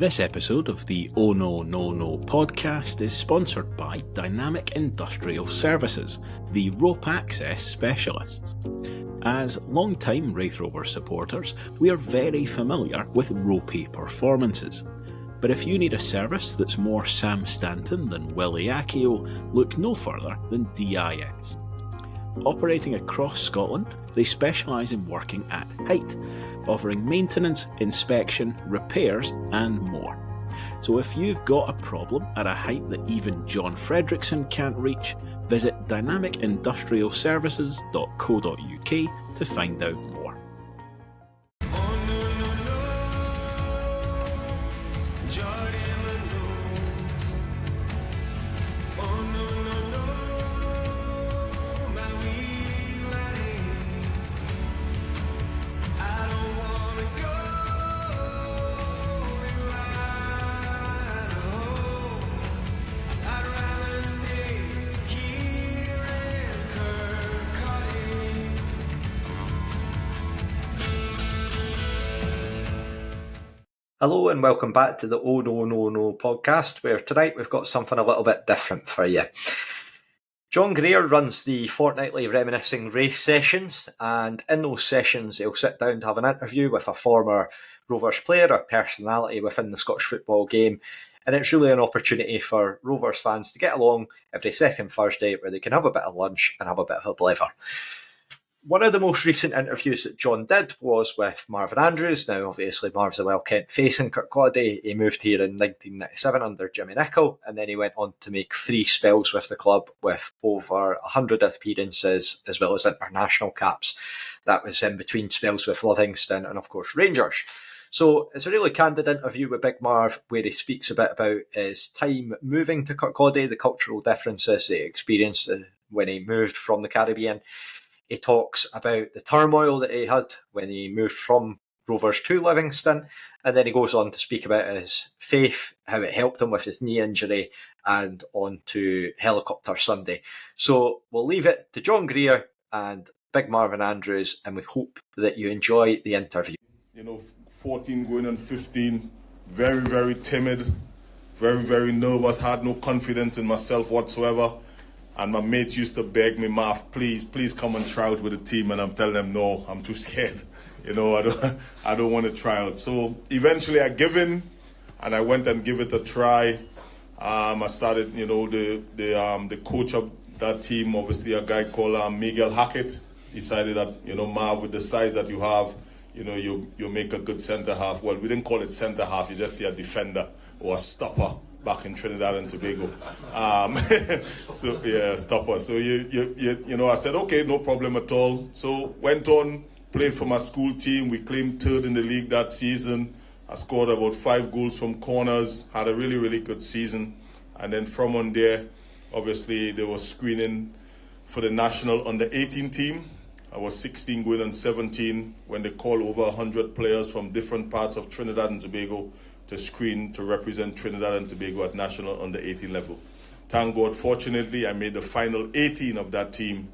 This episode of the Oh No No No podcast is sponsored by Dynamic Industrial Services, the rope access specialists. As long-time Raith Rovers supporters, we are very familiar with ropey performances. But if you need a service that's more Sam Stanton than Willie Accio, look no further than DIS. Operating across Scotland, they specialise in working at height, offering maintenance, inspection, repairs and more. So if you've got a problem at a height that even John Fredrickson can't reach, visit dynamicindustrialservices.co.uk to find out more. Hello and welcome back to the Oh No No No podcast, where tonight we've got something a little bit different for you. John Greer runs the fortnightly Reminiscing Raith sessions, and in those sessions he'll sit down to have an interview with a former Rovers player or personality within the Scottish football game, and it's really an opportunity for Rovers fans to get along every second Thursday where they can have a bit of lunch and have a bit of a blether. One of the most recent interviews that John did was with Marvin Andrews. Now, obviously, Marv's a well-kept face in Kirkcaldy. He moved here in 1997 under Jimmy Nicholl, and then he went on to make 3 spells with the club with over 100 appearances, as well as international caps. That was in between spells with Livingston and, of course, Rangers. So it's a really candid interview with Big Marv, where he speaks a bit about his time moving to Kirkcaldy, the cultural differences that he experienced when he moved from the Caribbean. He talks about the turmoil that he had when he moved from Rovers to Livingston, and then he goes on to speak about his faith, how it helped him with his knee injury, and on to Helicopter Sunday. So we'll leave it to John Greer and Big Marvin Andrews, and we hope that you enjoy the interview. 14 going on 15, very, very timid, very, very nervous, had no confidence in myself whatsoever. And my mates used to beg me, Marv, please come and try out with the team. And I'm telling them, no, I'm too scared. I don't want to try out. So eventually I give in and I went and give it a try. I started, the coach of that team, obviously a guy called Miguel Hackett, decided that, Marv, with the size that you have, you make a good centre half. Well, we didn't call it centre half. You just see a defender or a stopper back in Trinidad and Tobago. Stopper. So I said, okay, no problem at all. So went on, played for my school team. We claimed 3rd in the league that season. I scored about 5 goals from corners, had a really, really good season. And then from on there, obviously they were screening for the national under 18 team. I was 16 going on 17 when they called over 100 players from different parts of Trinidad and Tobago to screen to represent Trinidad and Tobago at national under 18 level. Thank God, fortunately, I made the final 18 of that team,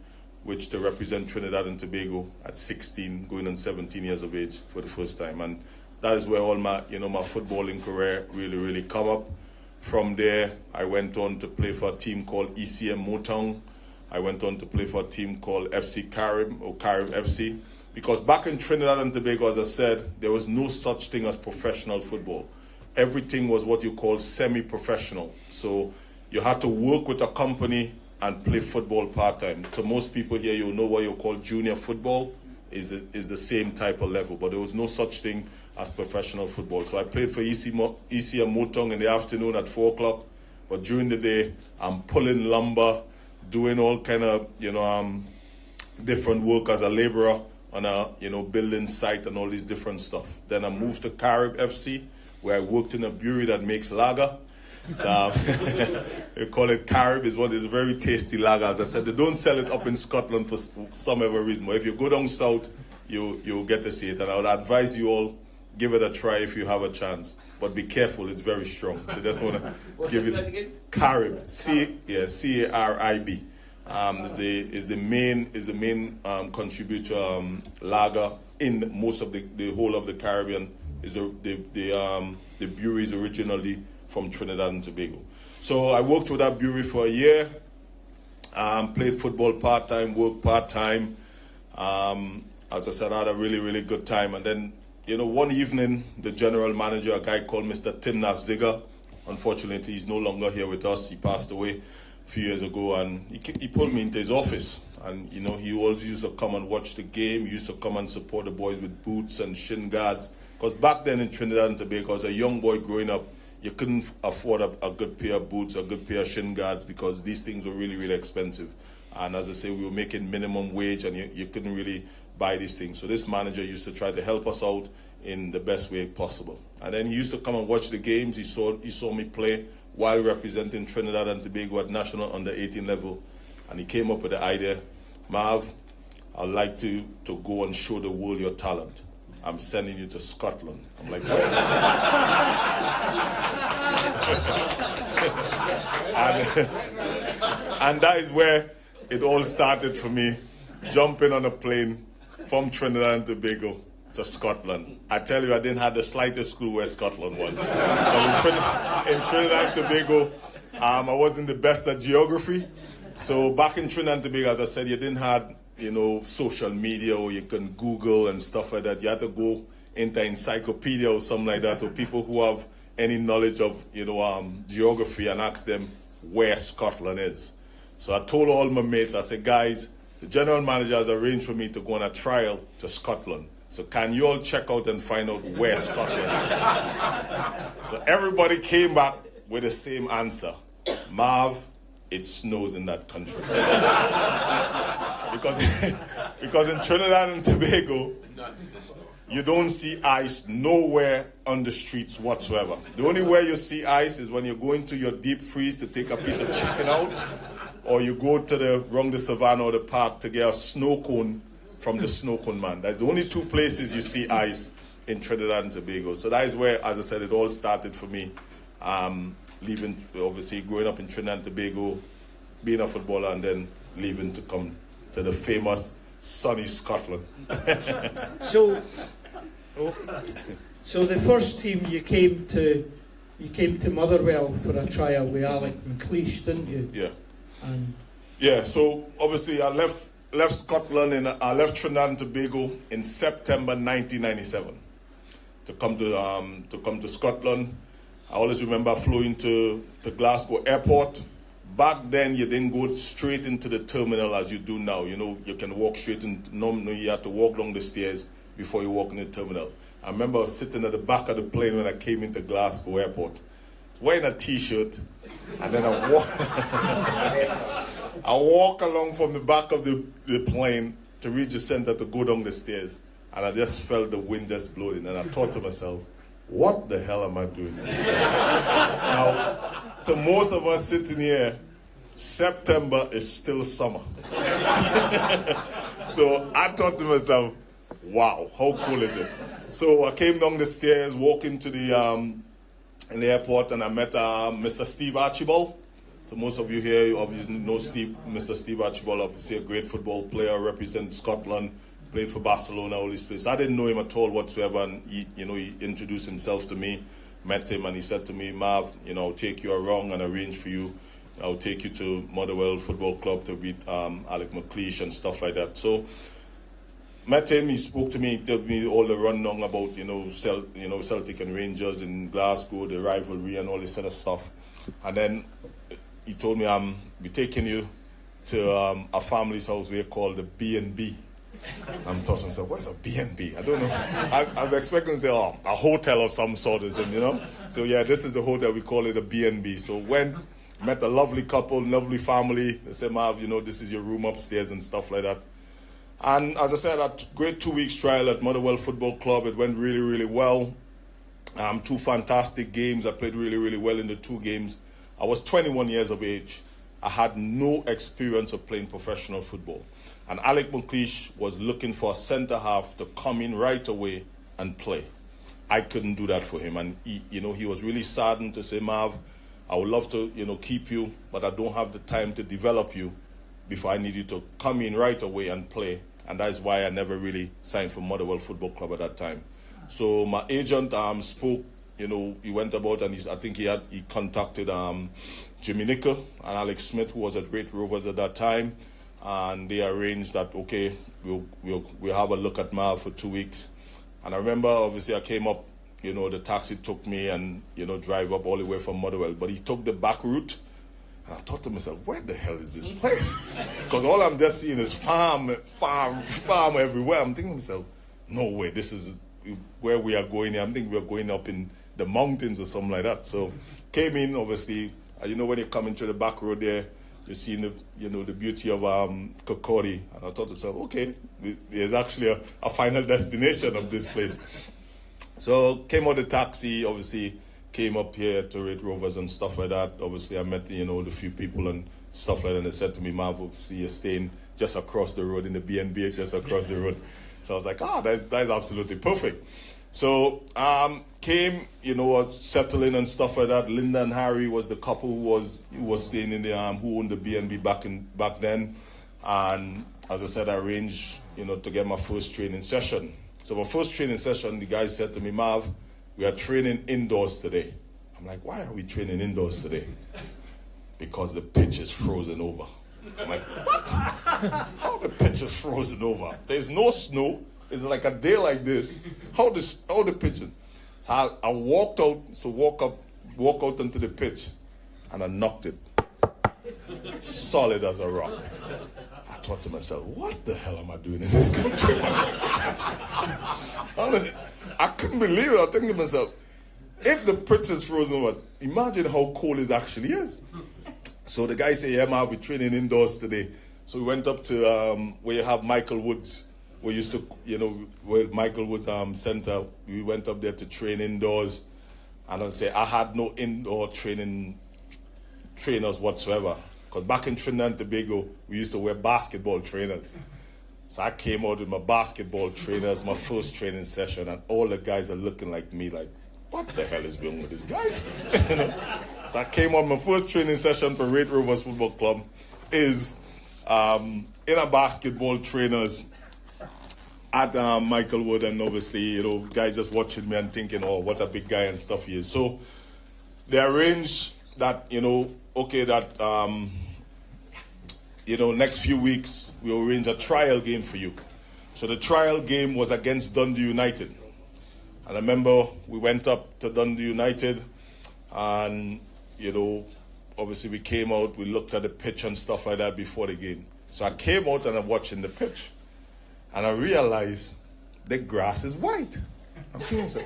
which to represent Trinidad and Tobago at 16, going on 17 years of age for the first time. And that is where all my, my footballing career really, really come up. From there, I went on to play for a team called ECM Motown. I went on to play for a team called FC Carib, or Carib FC. Because back in Trinidad and Tobago, as I said, there was no such thing as professional football. Everything was what you call semi-professional. So you had to work with a company and play football part-time. To most people here, you'll know what you call junior football is the same type of level. But there was no such thing as professional football. So I played for ECM Motong in the afternoon at 4 o'clock. But during the day, I'm pulling lumber, doing all kind of, different work as a labourer on a, building site and all these different stuff. Then I moved to Carib FC, where I worked in a brewery that makes lager. So they call it Carib. It's a very tasty lager. As I said, they don't sell it up in Scotland for some other reason. But if you go down south, you'll get to see it. And I would advise you all, give it a try if you have a chance. But be careful, it's very strong. So just want to give it Carib. C-A-R-I-B. Is the main contributor lager in most of the whole of the Caribbean the brewery is originally from Trinidad and Tobago. So I worked with that brewery for a year. Played football part-time, worked part-time. As I said, I had a really, really good time. And then, one evening, the general manager, a guy called Mr. Tim Nafziger, unfortunately, he's no longer here with us. He passed away a few years ago, and he pulled me into his office. And, he always used to come and watch the game. He used to come and support the boys with boots and shin guards. Because back then in Trinidad and Tobago, as a young boy growing up, you couldn't afford a good pair of boots, a good pair of shin guards, because these things were really, really expensive. And as I say, we were making minimum wage, and you couldn't really buy these things. So this manager used to try to help us out in the best way possible. And then he used to come and watch the games. He saw me play while representing Trinidad and Tobago at national under-18 level. And he came up with the idea, Marv, I'd like to go and show the world your talent. I'm sending you to Scotland. I'm like, well. and that is where it all started for me, jumping on a plane from Trinidad and Tobago to Scotland. I tell you, I didn't have the slightest clue where Scotland was. In Trinidad and Tobago, I wasn't the best at geography. So back in Trinidad and Tobago, as I said, you didn't have, social media, or you can Google and stuff like that. You had to go into encyclopedia or something like that, or people who have any knowledge of, geography, and ask them where Scotland is. So I told all my mates, I said, guys, the general manager has arranged for me to go on a trial to Scotland. So can you all check out and find out where Scotland is? So everybody came back with the same answer. Marv, it snows in that country. because in Trinidad and Tobago, you don't see ice nowhere on the streets whatsoever. The only way you see ice is when you go into your deep freeze to take a piece of chicken out, or you go to the savannah or the park to get a snow cone from the snow cone man. That's the only two places you see ice in Trinidad and Tobago. So that is where, as I said, it all started for me. Leaving, obviously, growing up in Trinidad and Tobago, being a footballer, and then leaving to come to the famous sunny Scotland. So the first team you came to Motherwell for a trial with Alec McLeish, didn't you? Yeah. And yeah. So obviously, I left Scotland and I left Trinidad and Tobago in September 1997 to come to Scotland. I always remember flying to Glasgow Airport. Back then, you didn't go straight into the terminal as you do now. You can walk straight in. Normally, you have to walk down the stairs before you walk in the terminal. I remember sitting at the back of the plane when I came into Glasgow Airport, wearing a T-shirt, and then I walk along from the back of the plane to reach the center to go down the stairs, and I just felt the wind just blowing, and I thought to myself, what the hell am I doing? Now, to most of us sitting here, September is still summer. So I thought to myself, wow, how cool is it? So I came down the stairs, walked into in the airport, and I met Mr. Steve Archibald. So most of you here obviously know Mr. Steve Archibald, obviously a great football player, represents Scotland, played for Barcelona, all these places. I didn't know him at all whatsoever, and he introduced himself to me, met him, and he said to me, Marv, I'll take you around and arrange for you. I'll take you to Motherwell Football Club to beat Alec McLeish and stuff like that. So met him, he spoke to me, he told me all the rundown about, Celtic and Rangers in Glasgow, the rivalry and all this sort of stuff. And then he told me, we're taking you to a family's house we called the B&B. I'm thought to myself, what's a B&B? I don't know. I was expecting to say, a hotel of some sort, So yeah, this is the hotel, we call it a B&B. So went, met a lovely couple, lovely family. They said, Marv, this is your room upstairs and stuff like that. And as I said, a great 2 weeks trial at Motherwell Football Club. It went really, really well. 2 fantastic games. I played really, really well in the 2 games. I was 21 years of age. I had no experience of playing professional football. And Alec McLeish was looking for a centre-half to come in right away and play. I couldn't do that for him. And he was really saddened to say, Marv, I would love to, keep you, but I don't have the time to develop you before I need you to come in right away and play. And that's why I never really signed for Motherwell Football Club at that time. So my agent spoke, he went about and I think he contacted Jimmy Nicker and Alex Smith, who was at Raith Rovers at that time, and they arranged that, okay, we'll have a look at Marv for 2 weeks. And I remember, obviously, I came up, the taxi took me and, drive up all the way from Motherwell, but he took the back route. And I thought to myself, where the hell is this place? Because all I'm just seeing is farm everywhere. I'm thinking to myself, no way, this is where we are going. I'm thinking we're going up in the mountains or something like that. So came in, obviously, when you come into the back road there, you're seeing the beauty of Kokori. And I thought to myself, okay, there's actually a final destination of this place. So came out the taxi, obviously, came up here to Raith Rovers and stuff like that. Obviously, I met, the few people and stuff like that. And they said to me, Marv, obviously, you're staying just across the road in the B&B, just across the road. So I was like, that's absolutely perfect. So came, settling and stuff like that. Linda and Harry was the couple who was staying in the who owned the B&B back then. And as I said, I arranged, to get my first training session. So my first training session, the guy said to me, Marv, we are training indoors today. I'm like, why are we training indoors today? Because the pitch is frozen over. I'm like, what? How the pitch is frozen over? There's no snow. It's like a day like this. How the pitch is? So I walked out, walk out into the pitch, and I knocked it. Solid as a rock. I thought to myself, what the hell am I doing in this country? Honestly, I couldn't believe it. I was thinking to myself, if the pitch is frozen over, imagine how cold it actually is. So the guy said, yeah, Marv, we're training indoors today. So we went up to where you have Michael Woods. We used to, where Michael Woods Center. We went up there to train indoors. And I say I had no indoor trainers whatsoever. Because back in Trinidad and Tobago, we used to wear basketball trainers. So I came out with my basketball trainers, my first training session, and all the guys are looking like me, like, what the hell is wrong with this guy? So I came on my first training session for Raith Rovers Football Club is in a basketball trainers at Michael Wood, and obviously, guys just watching me and thinking, oh, what a big guy and stuff he is. So they arranged that, next few weeks, we'll arrange a trial game for you. So the trial game was against Dundee United. And I remember we went up to Dundee United and, obviously we came out, we looked at the pitch and stuff like that before the game. So I came out and I'm watching the pitch. And I realized the grass is white. I'm thinking,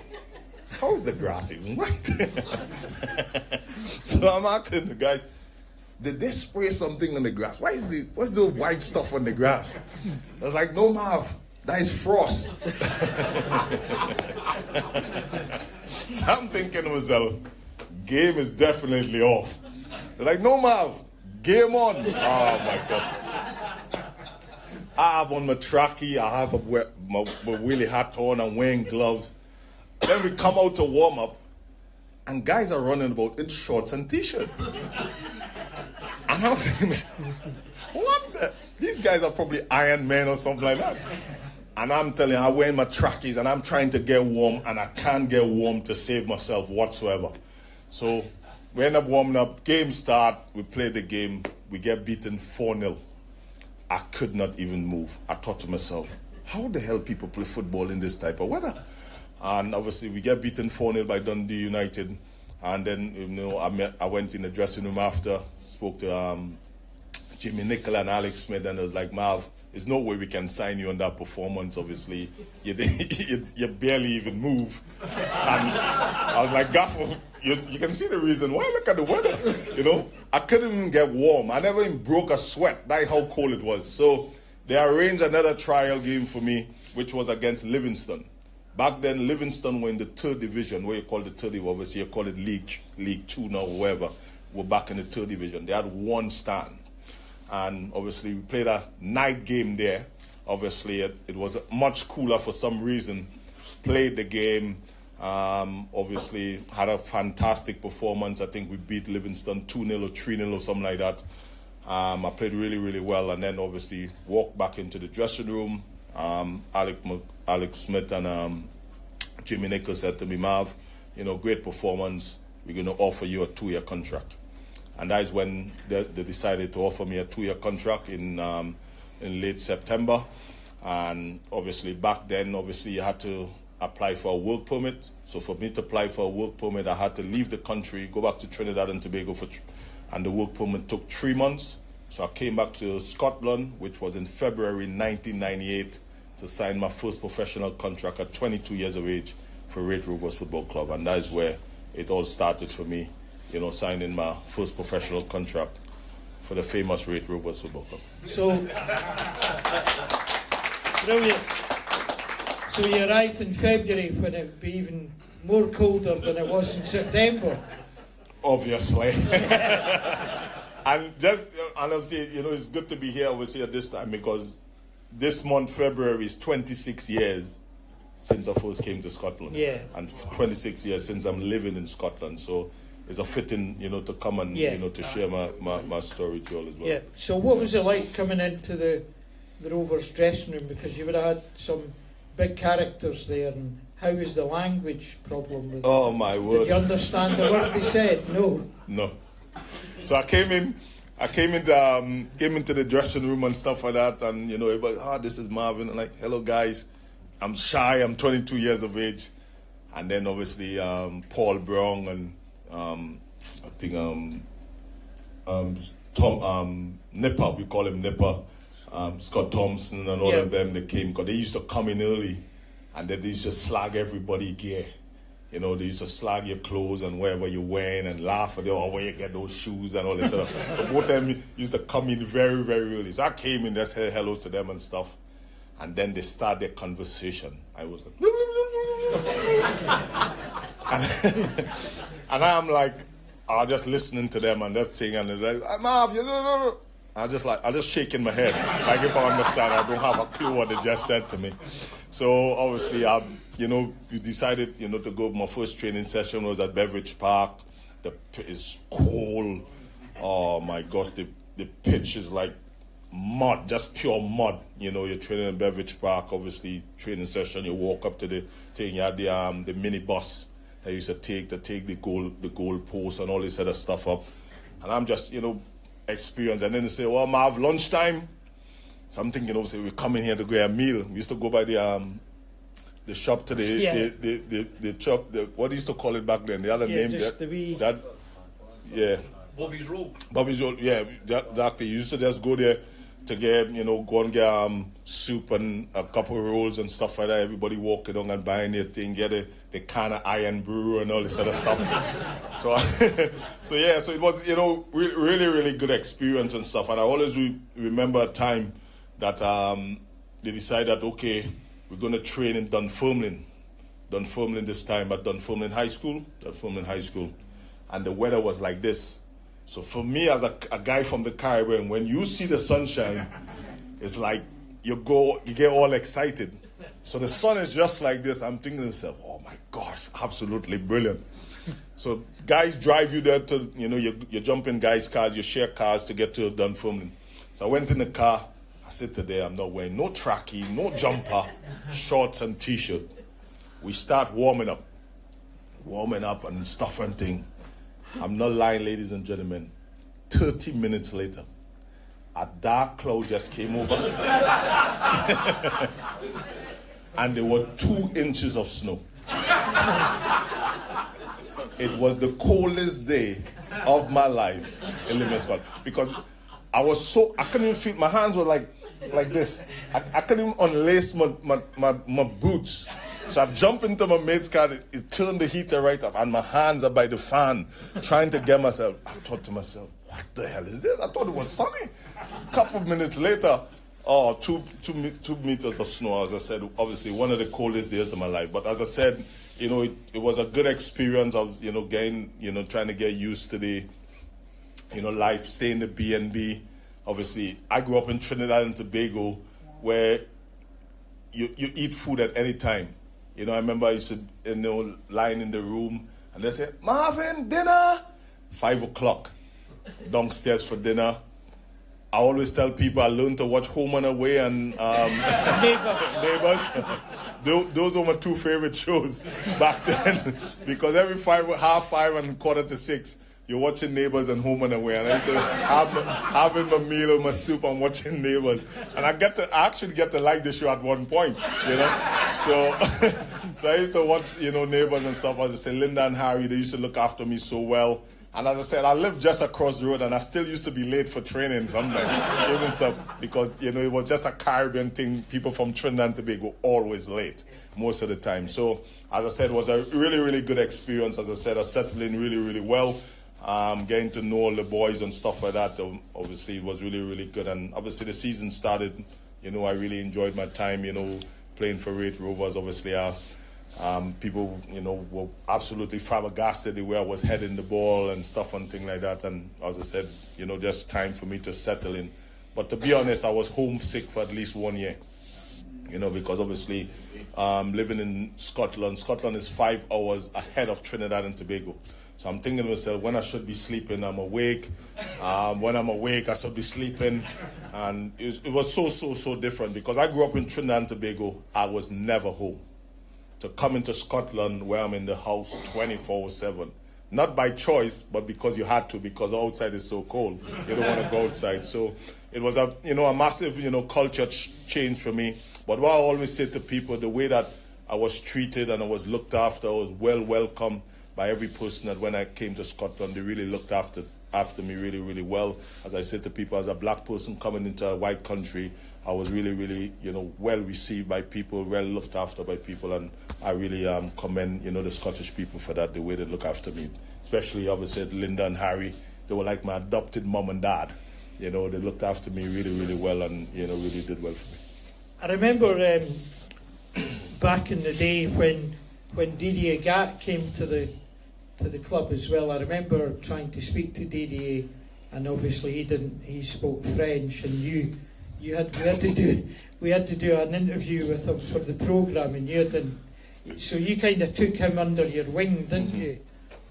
how is the grass even white? So I'm asking the guys, did they spray something on the grass? What's the white stuff on the grass? I was like, no, Marv, that is frost. So I'm thinking to myself, game is definitely off. They're like, no, Marv, game on. Oh my God. I have on my trackie, I have my wheelie hat on, I'm wearing gloves. Then we come out to warm up, and guys are running about in shorts and t-shirts. And I was thinking, what the? These guys are probably Iron Men or something like that. And I'm telling you, I'm wearing my trackies and I'm trying to get warm, and I can't get warm to save myself whatsoever. So we end up warming up, game start, we play the game, we get beaten 4-0. I could not even move. I thought to myself, how the hell people play football in this type of weather? And obviously we get beaten 4-0 by Dundee United. And then, I went in the dressing room after, spoke to Jimmy Nicholl and Alex Smith, and I was like, Marv, there's no way we can sign you on that performance, obviously. You barely even move. And I was like, Gaffer, you can see the reason why. Look at the weather, I couldn't even get warm. I never even broke a sweat. That's how cold it was. So they arranged another trial game for me, which was against Livingston. Back then, Livingston were in the 3rd division, where you call the 3rd division, obviously you call it League 2 now, whatever. We're back in the 3rd division. They had one stand. And obviously we played a night game there. Obviously it was much cooler for some reason. Played the game, obviously had a fantastic performance. I think we beat Livingston 2-0 or 3-0 or something like that. I played really, really well, and then obviously walked back into the dressing room. Alex Smith and Jimmy Nichols said to me, Marv, great performance. We're going to offer you a 2-year contract. And that is when they decided to offer me a 2-year contract in late September. And obviously back then, you had to apply for a work permit. So for me to apply for a work permit, I had to leave the country, go back to Trinidad and Tobago, and the work permit took 3 months. So I came back to Scotland, which was in February 1998, to sign my first professional contract at 22 years of age for Raith Rovers Football Club. And that is where it all started for me, signing my first professional contract for the famous Raith Rovers Football Club. So, brilliant. So you arrived in February when it would be even more colder than it was in September. Obviously. And obviously, it's good to be here obviously at this time, because this month, February, is 26 years since I first came to Scotland. Yeah. And 26 years since I'm living in Scotland. So it's a fitting, to come and, to share my story to you all as well. Yeah. So what was it like coming into the Rovers dressing room? Because you would have had some big characters there, and how was the language problem? Oh my word! Did you understand the word they said? No. So I came into the dressing room and stuff like that, and everybody, this is Marvin. I'm like, hello guys, I'm shy. I'm 22 years of age, and then obviously Paul Brown and I think Tom Nipper, we call him Nipper. Scott Thompson and all of them, they came because they used to come in early, and then they used to slag everybody gear. They used to slag your clothes and wherever you're wearing and laugh at where you get those shoes and all this stuff. So both of them used to come in very, very early. So I came in, just said hello to them and stuff, and then they start their conversation. I was like, and I'm like, I'm just listening to them and everything, and they're like, Marv, I just shaking my head, like if I understand. I don't have a clue what they just said to me. So obviously, we decided, to go. My first training session was at Beveridge Park. It's cold. Oh my gosh, the pitch is like mud, just pure mud. You're training in Beveridge Park. Obviously, training session. You walk up to the thing. You had the mini bus that you used to take the goal post and all this other stuff up. And I'm just, experience. And then they say, well, Marv, lunchtime. So I'm thinking, say we're coming here to get a meal. We used to go by the shop to the shop. What do you used to call it back then? The other name Bobby's Road. Bobby's Road. Yeah, exactly. You used to just go there to get, go and get soup and a couple of rolls and stuff like that. Everybody walking on and buying their thing, get the can of iron brew and all this other stuff. So it was, really, really good experience and stuff. And I always remember a time that they decided, okay, we're going to train in Dunfermline this time at Dunfermline High School. And the weather was like this. So for me, as a guy from the Caribbean, when you see the sunshine, it's like you get all excited. So the sun is just like this. I'm thinking to myself, oh my gosh, absolutely brilliant. So guys drive you there to, you jump in guys' cars, you share cars to get to Dunfermline. So I went in the car. I said today, I'm not wearing no trackie, no jumper, shorts and t-shirt. We start warming up and stuff and thing. I'm not lying, ladies and gentlemen. 30 minutes later, a dark cloud just came over. And there were 2 inches of snow. It was the coldest day of my life in living in Scotland. Because I couldn't even feel, my hands were like this. I couldn't even unlace my boots. So I jumped into my mate's car, it turned the heater right up, and my hands are by the fan, trying to get myself. I thought to myself, what the hell is this? I thought it was sunny. A couple of minutes later, 2 meters of snow. As I said, obviously one of the coldest days of my life. But as I said, it was a good experience of, getting, trying to get used to the, life, stay in the B&B. Obviously, I grew up in Trinidad and Tobago, where you eat food at any time. I remember I used to, lying in the room, and they say, Marvin, dinner! 5 o'clock, downstairs for dinner. I always tell people I learned to watch Home and Away and Neighbours. Those were my two favorite shows back then, because every 5:30 and 5:45, you're watching Neighbours and Home and Away, and I used to having my meal or my soup and watching Neighbours, and I actually get to like the show at one point, you know. So I used to watch, you know, Neighbours and stuff. As I say, Linda and Harry, they used to look after me so well. And as I said, I lived just across the road, and I still used to be late for training sometimes, even so, because, you know, it was just a Caribbean thing. People from Trinidad and Tobago were always late most of the time. So, as I said, it was a really, really good experience. As I said, I settled in really, really well. Getting to know all the boys and stuff like that, obviously, it was really, really good. And obviously, the season started, you know, I really enjoyed my time, you know, playing for Raith Rovers. Obviously, people, you know, were absolutely flabbergasted the way I was heading the ball and stuff and things like that. And as I said, you know, just time for me to settle in. But to be honest, I was homesick for at least 1 year, you know, because obviously living in Scotland is 5 hours ahead of Trinidad and Tobago. So I'm thinking to myself, when I should be sleeping, I'm awake. When I'm awake, I should be sleeping. And it was so different, because I grew up in Trinidad and Tobago. I was never home. To come into Scotland, where I'm in the house 24/7, not by choice, but because you had to, because outside is so cold. You don't want to go outside. So it was a massive, you know, culture change for me. But what I always say to people, the way that I was treated and I was looked after, I was well welcomed by every person. That when I came to Scotland, they really looked after me really, really well. As I said to people, as a black person coming into a white country, I was really, really, you know, well received by people, well looked after by people, and I really commend, you know, the Scottish people for that, the way they look after me. Especially, obviously, Linda and Harry, they were like my adopted mom and dad. You know, they looked after me really, really well, and, you know, really did well for me. I remember back in the day when Didier Gat came to the club as well. I remember trying to speak to Didier, and obviously he spoke French, and we had to do an interview with him for the programme, and so you kind of took him under your wing, didn't you,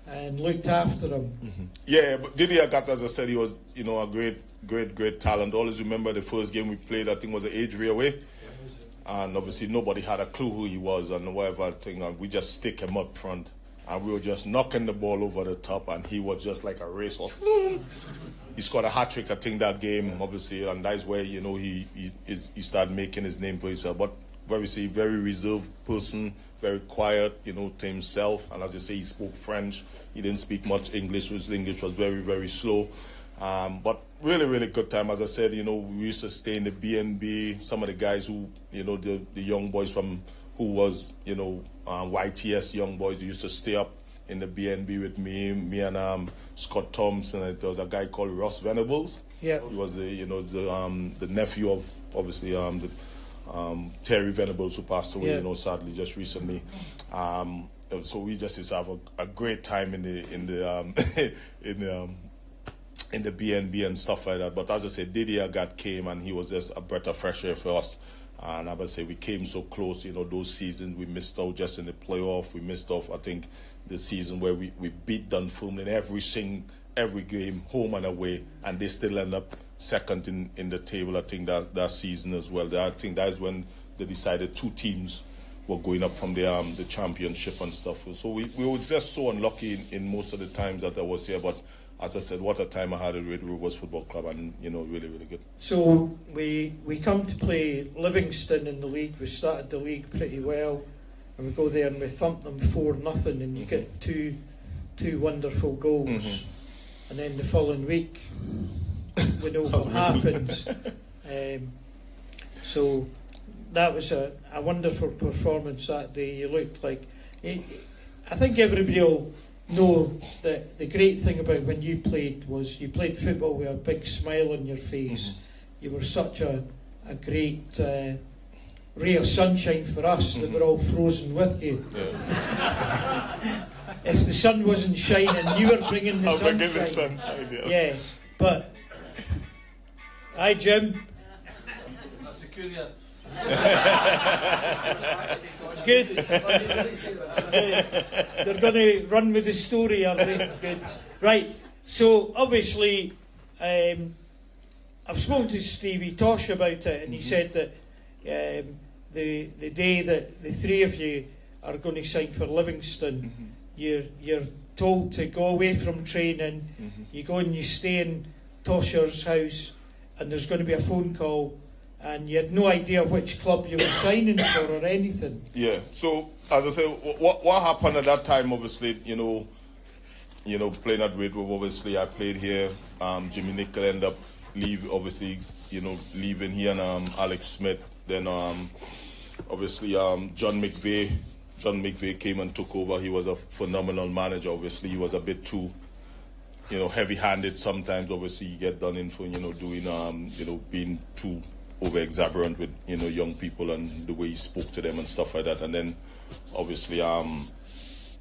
and looked after him. Yeah, but Didier Gat, as I said, he was, you know, a great talent. Always remember the first game we played, I think was an age away, and obviously nobody had a clue who he was and whatever thing, and we just stick him up front. And we were just knocking the ball over the top, and he was just like a racehorse. He scored a hat-trick, I think, that game, obviously, and that's where, you know, he started making his name for himself. But obviously, very reserved person, very quiet, you know, to himself. And as you say, he spoke French. He didn't speak much English. His English was very, very slow. But really, really good time. As I said, you know, we used to stay in the B&B. Some of the guys who, you know, the young boys who was, you know, YTS young boys, they used to stay up in the B&B with me and Scott Thompson. There was a guy called Ross Venables. Yeah, he was the nephew of obviously Terry Venables, who passed away, you know, sadly just recently. So we just used to have a great time in the B&B and stuff like that. But as I said, Didier Gat came, and he was just a breath of fresh air for us. And I would say we came so close, you know, those seasons we missed out just in the playoff. We missed off, I think, the season where we beat Dunfermline in every game, home and away, and they still end up second in the table, I think, that season as well. I think that is when they decided two teams were going up from the championship and stuff. So we were just so unlucky in most of the times that I was here, but as I said, what a time I had at Raith Rovers Football Club, and, you know, really, really good. So we come to play Livingston in the league. We started the league pretty well, and we go there and we thump them 4-0, and you get two wonderful goals. And then the following week, we know what happens. So that was a wonderful performance that day. You looked like... I think everybody will know that the great thing about when you played was you played football with a big smile on your face. You were such a great ray of sunshine for us that we're all frozen with you. If the sun wasn't shining, you were bringing the sunshine. Yeah, but hi Jim. That's a courier. Good. They're going to run with the story, are they? Good. Right. So obviously, a I've spoken to Stevie Tosh about it, and he said that the day that the three of you are going to sign for Livingston, you're told to go away from training, you go and you stay in Tosher's house, and there's going to be a phone call, and you had no idea which club you were signing for or anything. Yeah, so as I said, what happened at that time, obviously, playing at Raith Rovers, obviously I played here. Jimmy Nicol ended up leaving here, and Alex Smith. Then obviously John McVeigh came and took over. He was a phenomenal manager. Obviously he was a bit too heavy-handed sometimes. Obviously you get done in for doing being too over-exuberant with young people and the way he spoke to them and stuff like that. And then obviously his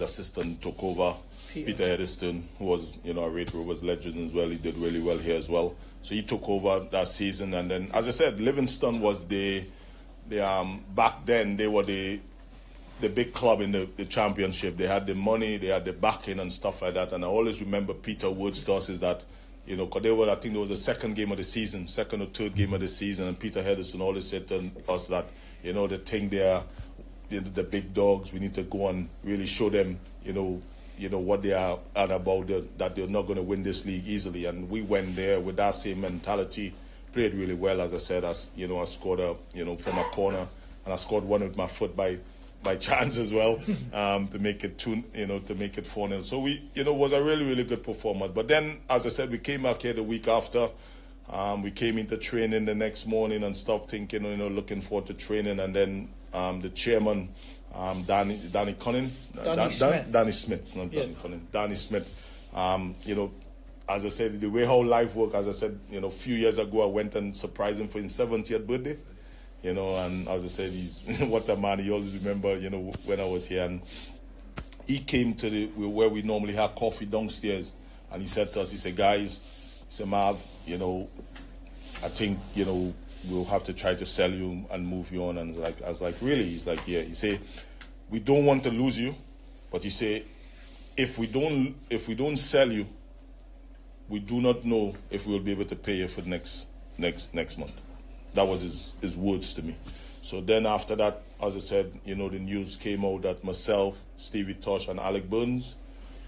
assistant took over, Peter Hediston, who was a Raith Rovers legend as well. He did really well here as well. So he took over that season. And then, as I said, Livingston was the back then they were the big club in the championship. They had the money, they had the backing and stuff like that. And I always remember Peter Woods to us is that, because I think there was a second or third game of the season, and Peter Hedison always said to us that, the thing they're the big dogs, we need to go and really show them, what they are about, that they're not going to win this league easily. And we went there with that same mentality, played really well. As I said, I scored from a corner, and I scored one with my foot by chance as well, to make it 4-0. So we, was a really, really good performance. But then, as I said, we came back here the week after. We came into training the next morning and stuff, thinking, looking forward to training. And then the chairman, Danny Smith, as I said, the way how life works, as I said, a few years ago, I went and surprised him for his 70th birthday. And as I said, he's what a man. He always remember, when I was here, and he came to where we normally have coffee downstairs, and he said to us, he said, guys, he said, Marv, I think, we'll have to try to sell you and move you on. And I was like, really? He's like, yeah. He said, we don't want to lose you, but he said, if we don't sell you, we do not know if we'll be able to pay you for next month. That was his words to me. So then after that, as I said, the news came out that myself, Stevie Tosh, and Alec Burns,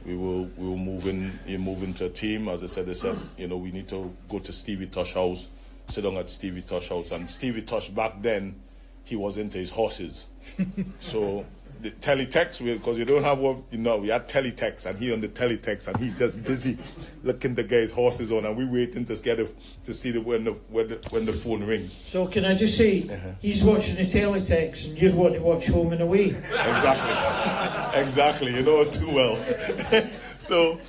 we will move into a team. As I said, they said, we need to go to Stevie Tosh house, sit down at Stevie Tosh house. And Stevie Tosh back then, he was into his horses. So the teletext, because we don't have we had teletext, and he on the teletext, and he's just busy looking to get his horses on, and we waiting to see when the phone rings. So can I just say, he's watching the teletext, and you'd want to watch Home and Away. Exactly, too well. So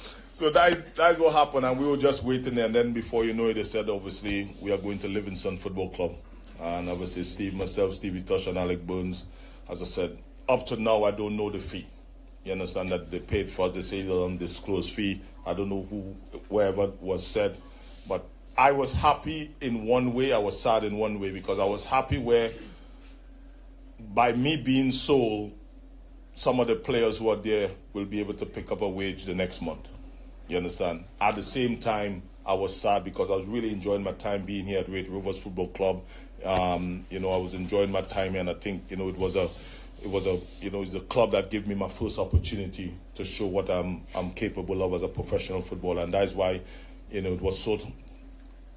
that's what happened, and we were just waiting there, and then before you know it, they said, obviously, we are going to Livingston Football Club. And obviously myself, Stevie Tosh, and Alec Burns, as I said, up to now, I don't know the fee. You understand that they paid for us, they say the undisclosed fee. I don't know wherever was said. But I was happy in one way, I was sad in one way, because I was happy where, by me being sold, some of the players who are there will be able to pick up a wage the next month. You understand? At the same time, I was sad because I was really enjoying my time being here at Raith Rovers Football Club. I was enjoying my time here, and I think, it's a club that gave me my first opportunity to show what I'm capable of as a professional footballer, and that is why, it was so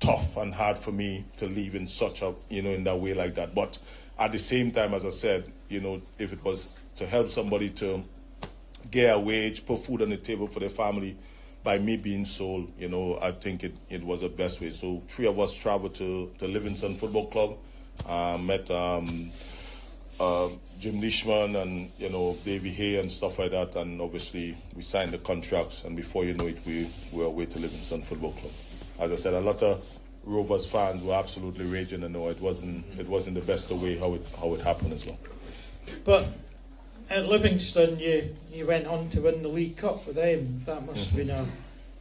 tough and hard for me to leave in such a, in that way like that. But at the same time, as I said, if it was to help somebody to get a wage, put food on the table for their family, by me being sold, I think it was the best way. So 3 of us traveled to Livingston Football Club, met Jim Leishman and Davey Hay and stuff like that, and obviously we signed the contracts, and before you know it, we were away to Livingston Football Club. As I said, a lot of Rovers fans were absolutely raging, and no, it wasn't the best way how it happened as well. But at Livingston, you went on to win the League Cup with them. That must have been a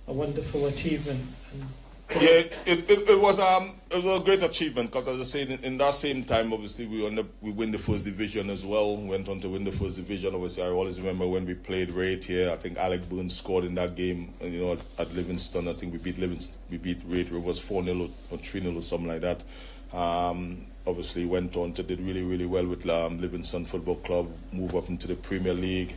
wonderful achievement. And Yeah, it was a great achievement because, as I said, in that same time, obviously we win the first division as well. Went on to win the first division. Obviously, I always remember when we played Raith here. I think Alec Burns scored in that game. And, at Livingston, I think we beat Raith Rovers 4-0 or 3-0 or something like that. Obviously, went on to did really, really well with Livingston Football Club. Move up into the Premier League.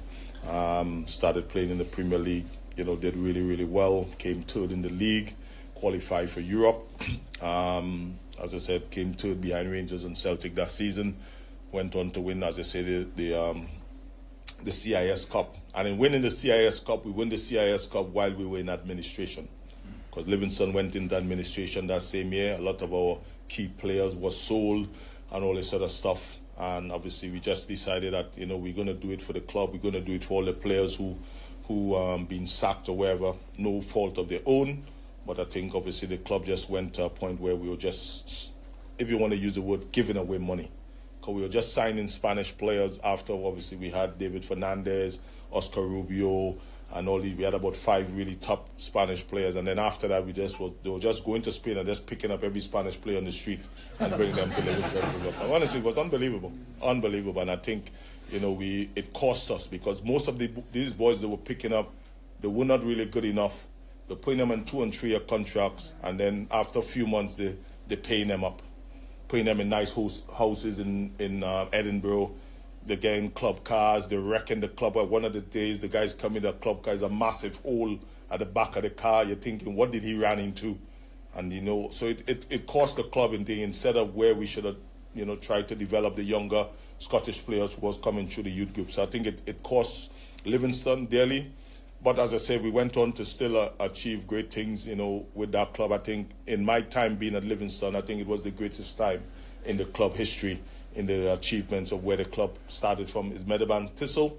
Started playing in the Premier League. Did really, really well. Came third in the league. Qualified for Europe. As I said, came third behind Rangers and Celtic that season. Went on to win, as I said, the CIS Cup. And in winning the CIS Cup, we win the CIS Cup while we were in administration. Because Livingston went into administration that same year. A lot of our key players were sold and all this other stuff. And obviously we just decided that, we're going to do it for the club. We're going to do it for all the players who been sacked or wherever. No fault of their own. But I think obviously the club just went to a point where we were just, if you want to use the word, giving away money. Because we were just signing Spanish players after obviously we had David Fernandez, Oscar Rubio, and all these. We had about 5 really top Spanish players. And then after that, they were just going to Spain and just picking up every Spanish player on the street and bringing them to Livingston. And honestly, it was unbelievable. Unbelievable. And I think, it cost us because most of these boys that were picking up, they were not really good enough. They're putting them in 2 and 3 year contracts, and then after a few months, they're paying them up, putting them in nice houses in Edinburgh. They're getting club cars. They're wrecking the club. One of the days, the guys come in the club car is a massive hole at the back of the car. You're thinking, what did he run into? And so it cost the club instead of where we should have tried to develop the younger Scottish players who was coming through the youth group. So I think it cost Livingston dearly. But as I said, we went on to still achieve great things, with that club. I think in my time being at Livingston, I think it was the greatest time in the club history, in the achievements of where the club started from is Meadowbank Thistle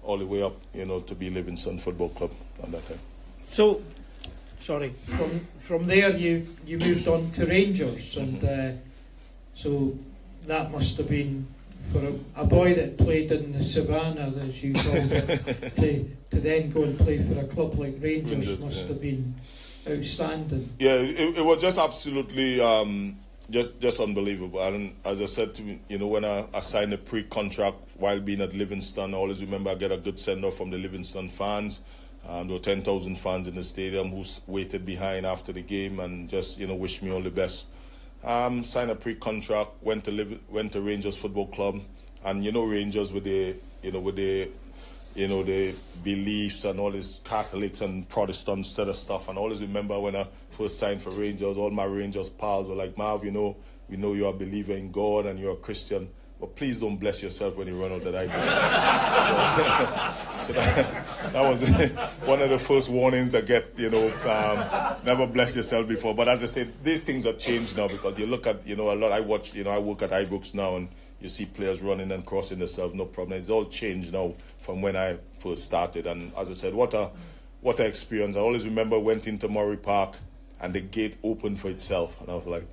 all the way up, to be Livingston Football Club at that time. So, from there you moved on to Rangers, and so that must have been, for a boy that played in the Savannah, as you called it, to then go and play for a club like Rangers must have been outstanding. Yeah, it was just absolutely just unbelievable. And as I said to me, when I signed a pre-contract while being at Livingston, I always remember I get a good send-off from the Livingston fans. There were 10,000 fans in the stadium who waited behind after the game and just wished me all the best. Signed a pre-contract, went to Rangers Football Club, and Rangers with the beliefs and all this Catholics and Protestants sort of stuff. And I always remember when I first signed for Rangers, all my Rangers pals were like, Marv, we know you're a believer in God and you're a Christian, but please don't bless yourself when you run out of that. So that was one of the first warnings I get, never bless yourself before. But as I said, these things have changed now because you look at, a lot, I watch, I work at Ibrox now and you see players running and crossing themselves, no problem. It's all changed now from when I first started. And as I said, what a experience. I always remember I went into Murray Park and the gate opened for itself. And I was like,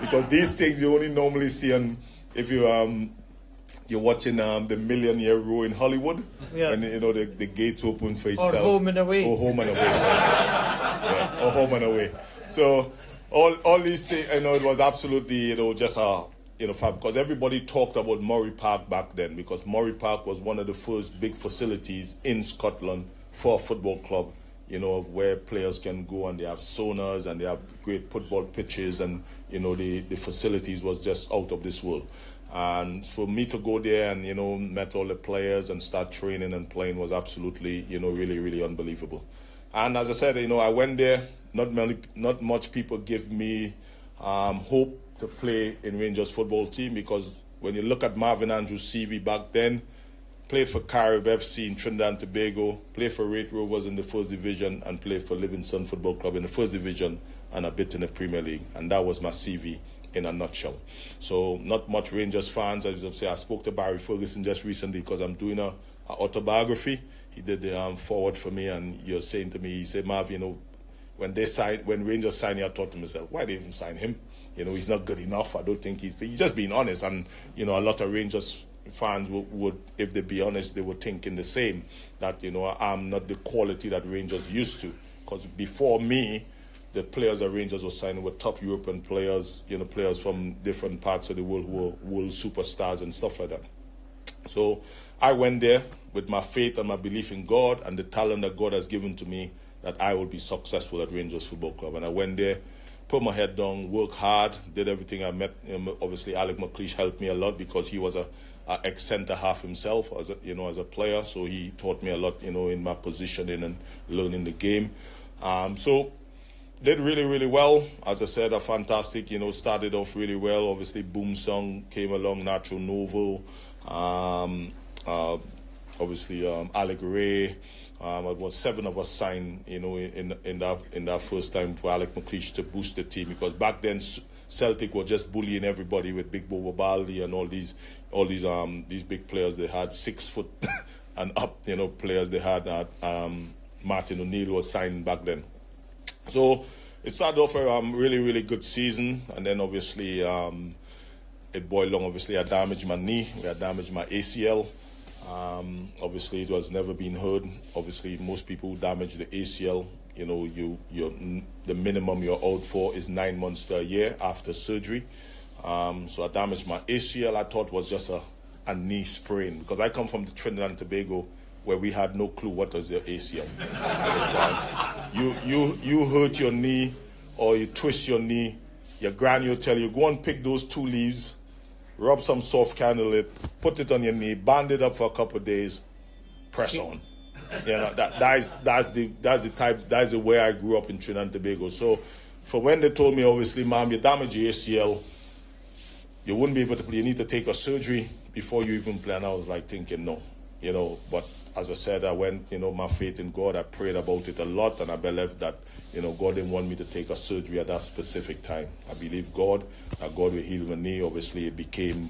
because these things you only normally see on, if you're watching the Million Year Row in Hollywood, when the gates open for itself. Or Home and Away. Or Home and Away. Or Home and Away. So all these things, it was absolutely, just a, because everybody talked about Murray Park back then, because Murray Park was one of the first big facilities in Scotland for a football club, of where players can go and they have saunas and they have great football pitches and, the facilities was just out of this world. And for me to go there and, met all the players and start training and playing was absolutely, really, really unbelievable. And as I said, I went there, not much people give me hope to play in Rangers football team, because when you look at Marvin Andrews' CV back then, played for Carib FC in Trinidad and Tobago, played for Raith Rovers in the first division, and played for Livingston Football Club in the first division and a bit in the Premier League. And that was my CV in a nutshell. So not much Rangers fans. As I say, I spoke to Barry Ferguson just recently because I'm doing a autobiography. He did the forward for me, and you're saying to me, he said, Marv, when Rangers signed him, I thought to myself, why they even sign him? He's not good enough. I don't think he's just being honest. And, a lot of Rangers fans would, if they be honest, they were thinking the same, that, I'm not the quality that Rangers used to. because before me, the players at Rangers were signing with top European players, players from different parts of the world who were world superstars and stuff like that. So I went there with my faith and my belief in God and the talent that God has given to me, that I will be successful at Rangers Football Club. And I went there, put my head down, worked hard, did everything. I met, obviously, Alec McLeish helped me a lot because he was a ex-centre half himself as a player. So he taught me a lot, in my positioning and learning the game. So did really, really well. As I said, a fantastic, started off really well. Obviously, Boom Song came along, Nacho Novo, obviously Alec Ray. It was 7 of us signed, in that first time for Alec McLeish to boost the team, because back then Celtic were just bullying everybody with Big Bobo Baldi and all these big players. They had 6 foot and up, players. They had Martin O'Neill was signed back then. So it started off a really, really good season, and then obviously it boiled long. Obviously, I damaged my knee. I damaged my ACL. Obviously, it was never been heard. Obviously, most people who damage the ACL, the minimum you're out for is 9 months to a year after surgery. So I damaged my ACL. I thought was just a knee sprain, because I come from the Trinidad and Tobago, where we had no clue what was your ACL. You hurt your knee or you twist your knee, your granny will tell you, go and pick those 2 leaves, rub some soft candle it, put it on your knee, band it up for a couple of days, press on. That's the way I grew up in Trinidad and Tobago. So for when they told me, obviously, Mom, you damaged your ACL, you wouldn't be able to play, you need to take a surgery before you even play, and I was like thinking, no, but as I said, I went, my faith in God, I prayed about it a lot, and I believed that, God didn't want me to take a surgery at that specific time. I believe God, that God will heal my knee. Obviously, it became,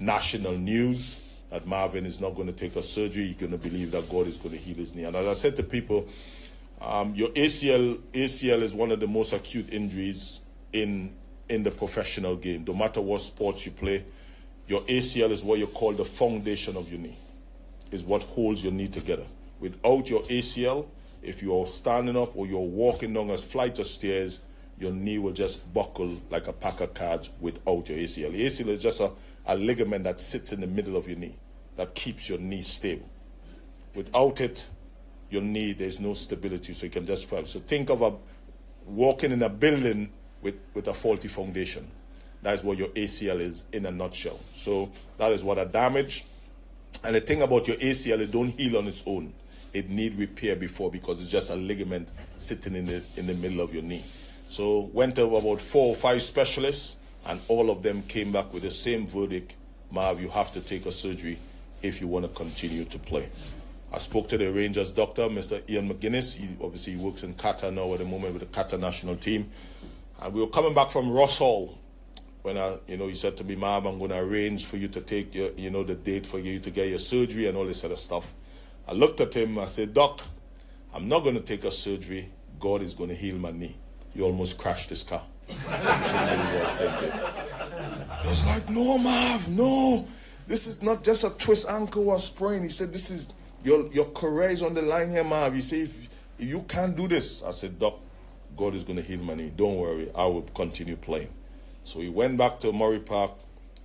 national news that Marvin is not going to take a surgery. You're going to believe that God is going to heal his knee. And as I said to people, your ACL is one of the most acute injuries in the professional game. No matter what sports you play, your ACL is what you call the foundation of your knee. Is what holds your knee together. Without your ACL, if you're standing up or you're walking down a flight of stairs, your knee will just buckle like a pack of cards without your ACL. The ACL is just a ligament that sits in the middle of your knee that keeps your knee stable. Without it, your knee, there's no stability, so you can just fall. So think of walking in a building with a faulty foundation. That is what your ACL is in a nutshell. So that is what I damaged. And the thing about your ACL, it don't heal on its own. It need repair before, because it's just a ligament sitting in the middle of your knee. So went to about 4 or 5 specialists, and all of them came back with the same verdict: Marv, you have to take a surgery if you want to continue to play. I spoke to the Rangers doctor, Mr. Ian McGuinness. He obviously works in Qatar now at the moment with the Qatar national team. And we were coming back from Ross Hall when he said to me, Marv, I'm going to arrange for you to take your, the date for you to get your surgery and all this other stuff. I looked at him, I said, Doc, I'm not going to take a surgery. God is going to heal my knee. You almost crashed this car. He was like, no, Marv, no. This is not just a twist ankle or sprain. He said, this is, your career is on the line here, Marv. He said, if you can't do this. I said, Doc, God is going to heal my knee. Don't worry, I will continue playing. So he went back to Murray Park,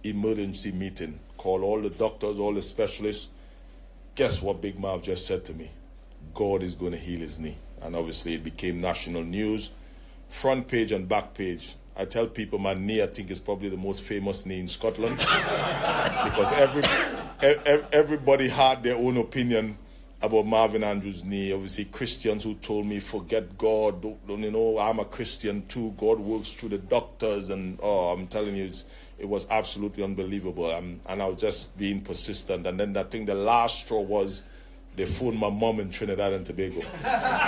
emergency meeting, called all the doctors, all the specialists. Guess what Big Marv just said to me? God is going to heal his knee. And obviously it became national news, front page and back page. I tell people my knee, I think, is probably the most famous knee in Scotland because everybody had their own opinion about Marvin Andrews' knee. Obviously, Christians who told me, forget God, don't I'm a Christian too. God works through the doctors, and I'm telling you, it was absolutely unbelievable. And I was just being persistent. And then I think the last straw was they phoned my mom in Trinidad and Tobago.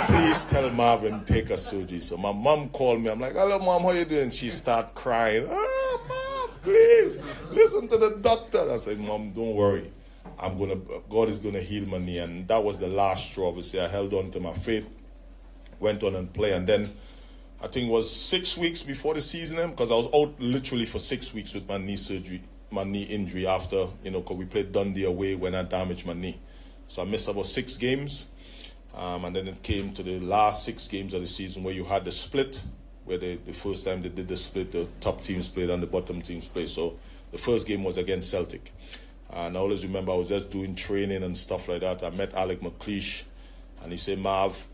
Please tell Marvin take a surgery. So my mom called me. I'm like, hello, Mom, how you doing? She started crying. Mom, please listen to the doctor. I said, Mom, don't worry. God is gonna heal my knee. And that was the last straw. Obviously, I held on to my faith, went on and played. And then I think it was 6 weeks before the season, because I was out literally for 6 weeks with my knee injury after, because we played Dundee away when I damaged my knee. So I missed about 6 games. And then it came to the last 6 games of the season where you had the split, where the first time they did the split, the top teams played and the bottom teams played. So the first game was against Celtic. And I always remember I was just doing training and stuff like that. I met Alec McLeish, and he said, Marv,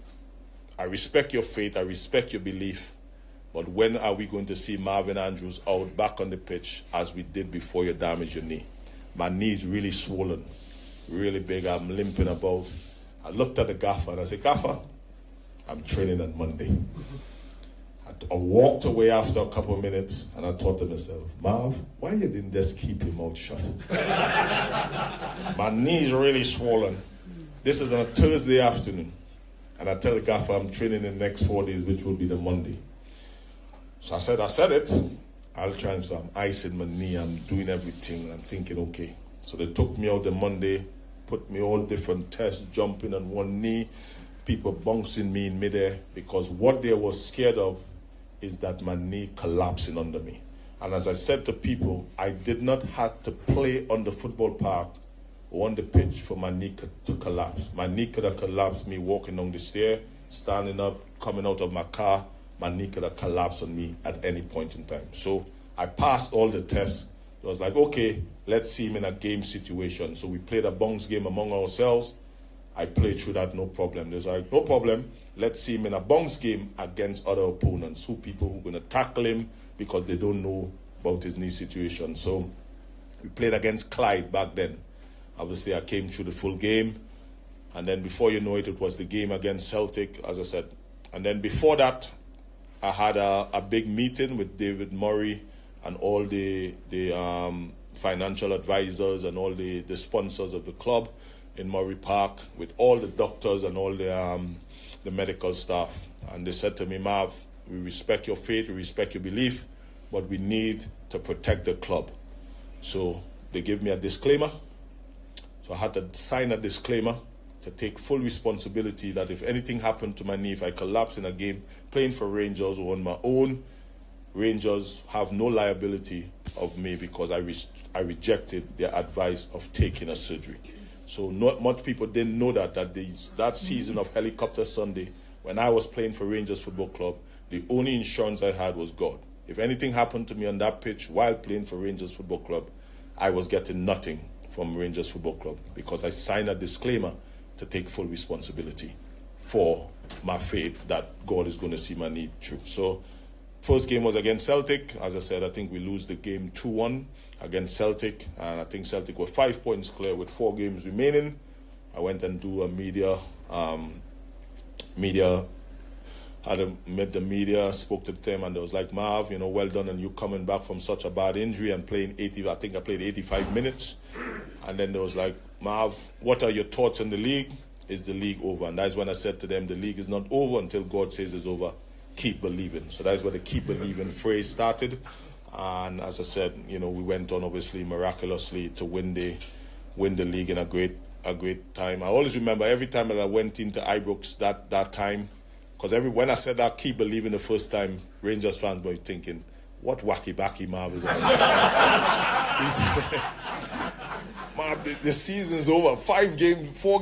I respect your faith, I respect your belief, but when are we going to see Marvin Andrews out back on the pitch as we did before you damaged your knee? My knee is really swollen, really big. I'm limping about. I looked at the gaffer and I said, Gaffer, I'm training on Monday. I walked away after a couple of minutes and I thought to myself, Marv, why you didn't just keep your mouth shut? My knee is really swollen. This is on a Thursday afternoon. And I tell the gaffer I'm training in the next 4 days, which will be the Monday. So I said it. I'll try and so I'm icing my knee. I'm doing everything. I'm thinking, okay. So they took me out the Monday, put me all different tests, jumping on one knee, people bouncing me in midair, because what they were scared of is that my knee collapsing under me. And as I said to people, I did not have to play on the football park or on the pitch for my knee to collapse. My knee could have collapsed me walking down the stair, standing up, coming out of my car. My knee could have collapsed on me at any point in time. So I passed all the tests. I was like, okay, let's see him in a game situation. So we played a bounce game among ourselves. I played through that, no problem. There's like, no problem. Let's see him in a bounce game against other opponents, people who are going to tackle him because they don't know about his knee situation. So we played against Clyde back then. Obviously, I came through the full game. And then before you know it, it was the game against Celtic, as I said. And then before that, I had a big meeting with David Murray and all the financial advisors and all the sponsors of the club in Murray Park with all the doctors and all the medical staff. And they said to me, Marv, we respect your faith, we respect your belief, but we need to protect the club. So they gave me a disclaimer. So I had to sign a disclaimer to take full responsibility that if anything happened to my knee, if I collapse in a game playing for Rangers or on my own, Rangers have no liability of me because I rejected their advice of taking a surgery. So not much people didn't know that season of Helicopter Sunday, when I was playing for Rangers Football Club, the only insurance I had was God. If anything happened to me on that pitch while playing for Rangers Football Club, I was getting nothing from Rangers Football Club because I signed a disclaimer to take full responsibility for my faith that God is going to see my need through. So first game was against Celtic. As I said, I think we lose the game 2-1 against Celtic. And I think Celtic were 5 points clear with 4 games remaining. I went and do a met the media, spoke to them, and they was like, Marv, well done, and you coming back from such a bad injury and playing 80, I think I played 85 minutes. And then they was like, Marv, what are your thoughts on the league? Is the league over? And that's when I said to them, the league is not over until God says it's over. Keep believing. So that's where the keep believing phrase started. And as I said, we went on obviously miraculously to win the league in a great time. I always remember every time that I went into Ibrox that time, because when I said that keep believing the first time, Rangers fans were thinking, what wacky backy Marv is on? Marv, the season's over. 4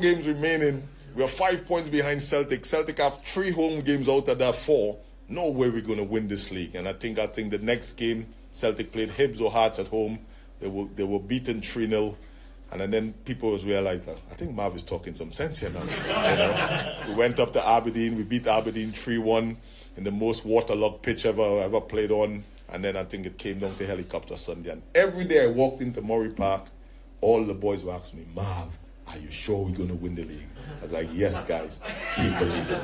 games remaining. We are 5 points behind Celtic. Celtic have 3 home games out of that 4. No way we're going to win this league. And I think the next game, Celtic played Hibs or Hearts at home. They were beaten 3-0. And then people was realized that I think Marv is talking some sense here now. We went up to Aberdeen. We beat Aberdeen 3-1 in the most waterlogged pitch ever played on. And then I think it came down to Helicopter Sunday. And every day I walked into Murray Park, all the boys would ask me, Marv, are you sure we're going to win the league? I was like, yes, guys, keep believing.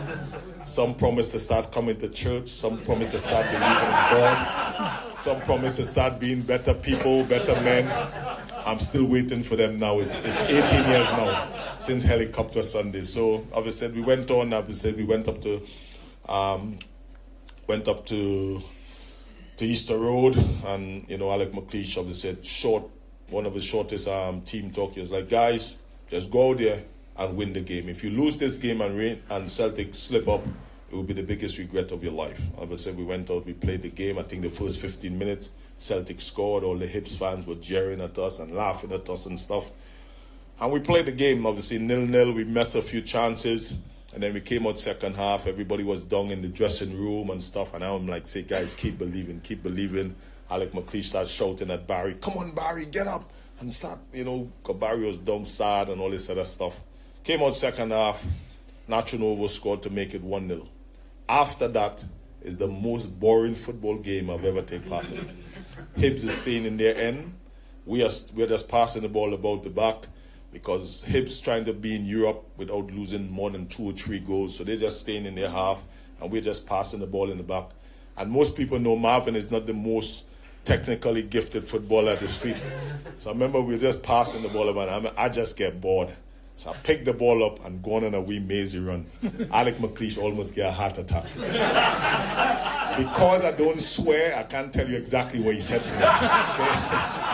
Some promised to start coming to church. Some promised to start believing in God. Some promised to start being better people, better men. I'm still waiting for them now. It's 18 years now since Helicopter Sunday. So, obviously, we went on. We went up to Easter Road, and Alec McLeish obviously said one of his shortest team talk. He was like, guys, just go out there and win the game. If you lose this game and Celtic slip up, it will be the biggest regret of your life. Obviously, we went out, we played the game. I think the first 15 minutes, Celtic scored. All the Hibs fans were jeering at us and laughing at us and stuff. And we played the game, obviously 0-0. We missed a few chances. And then we came out second half. Everybody was down in the dressing room and stuff. And I'm like, say, guys, keep believing, keep believing. Alec McLeish started shouting at Barry, come on, Barry, get up. And start, because Barry was down sad and all this other stuff. Came out second half. Nacho Novo scored to make it 1-0. After that is the most boring football game I've ever taken part in. Hibs is staying in their end. We're just passing the ball about the back, because Hibs trying to be in Europe without losing more than 2 or 3 goals. So they're just staying in their half, and we're just passing the ball in the back. And most people know Marvin is not the most technically gifted footballer at his feet. So I remember we were just passing the ball about, and I just get bored. So I pick the ball up and go on a wee mazy run. Alec McLeish almost get a heart attack. Because I don't swear, I can't tell you exactly what he said to me. Okay?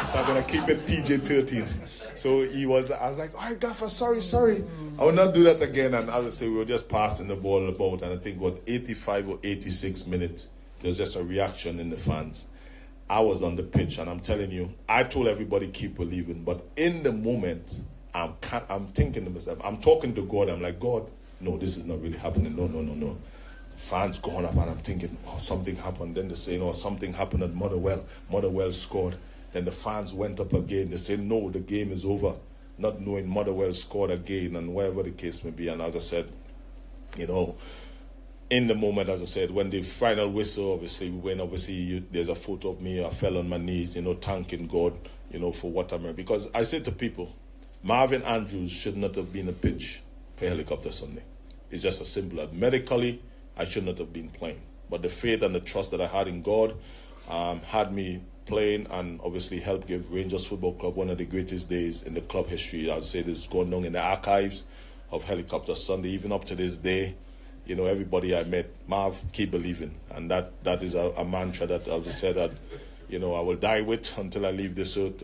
So I'm going to keep it PG-13. So I was like, all right, Gaffer, sorry. I will not do that again. And as I say, we were just passing the ball about, and I think, 85 or 86 minutes, there was just a reaction in the fans. I was on the pitch, and I'm telling you, I told everybody keep believing. But in the moment, I'm thinking to myself, I'm talking to God, I'm like, God, no, this is not really happening. No. Fans going up, and I'm thinking, oh, something happened. Then they're saying, oh, something happened at Motherwell. Motherwell scored. Then the fans went up again. They said, no, the game is over. Not knowing Motherwell scored again, and whatever the case may be. And as I said, in the moment, as I said, when the final whistle, there's a photo of me. I fell on my knees, thanking God, for what I'm. Because I said to people, Marvin Andrews should not have been a pitch for Helicopter Sunday. It's just as simple as medically, I should not have been playing. But the faith and the trust that I had in God had me playing, and obviously helped give Rangers Football Club one of the greatest days in the club history. I'd say this is going down in the archives of Helicopter Sunday, even up to this day. Everybody I met, Marv, keep believing. And that is a mantra that, as I said, that I will die with until I leave this earth.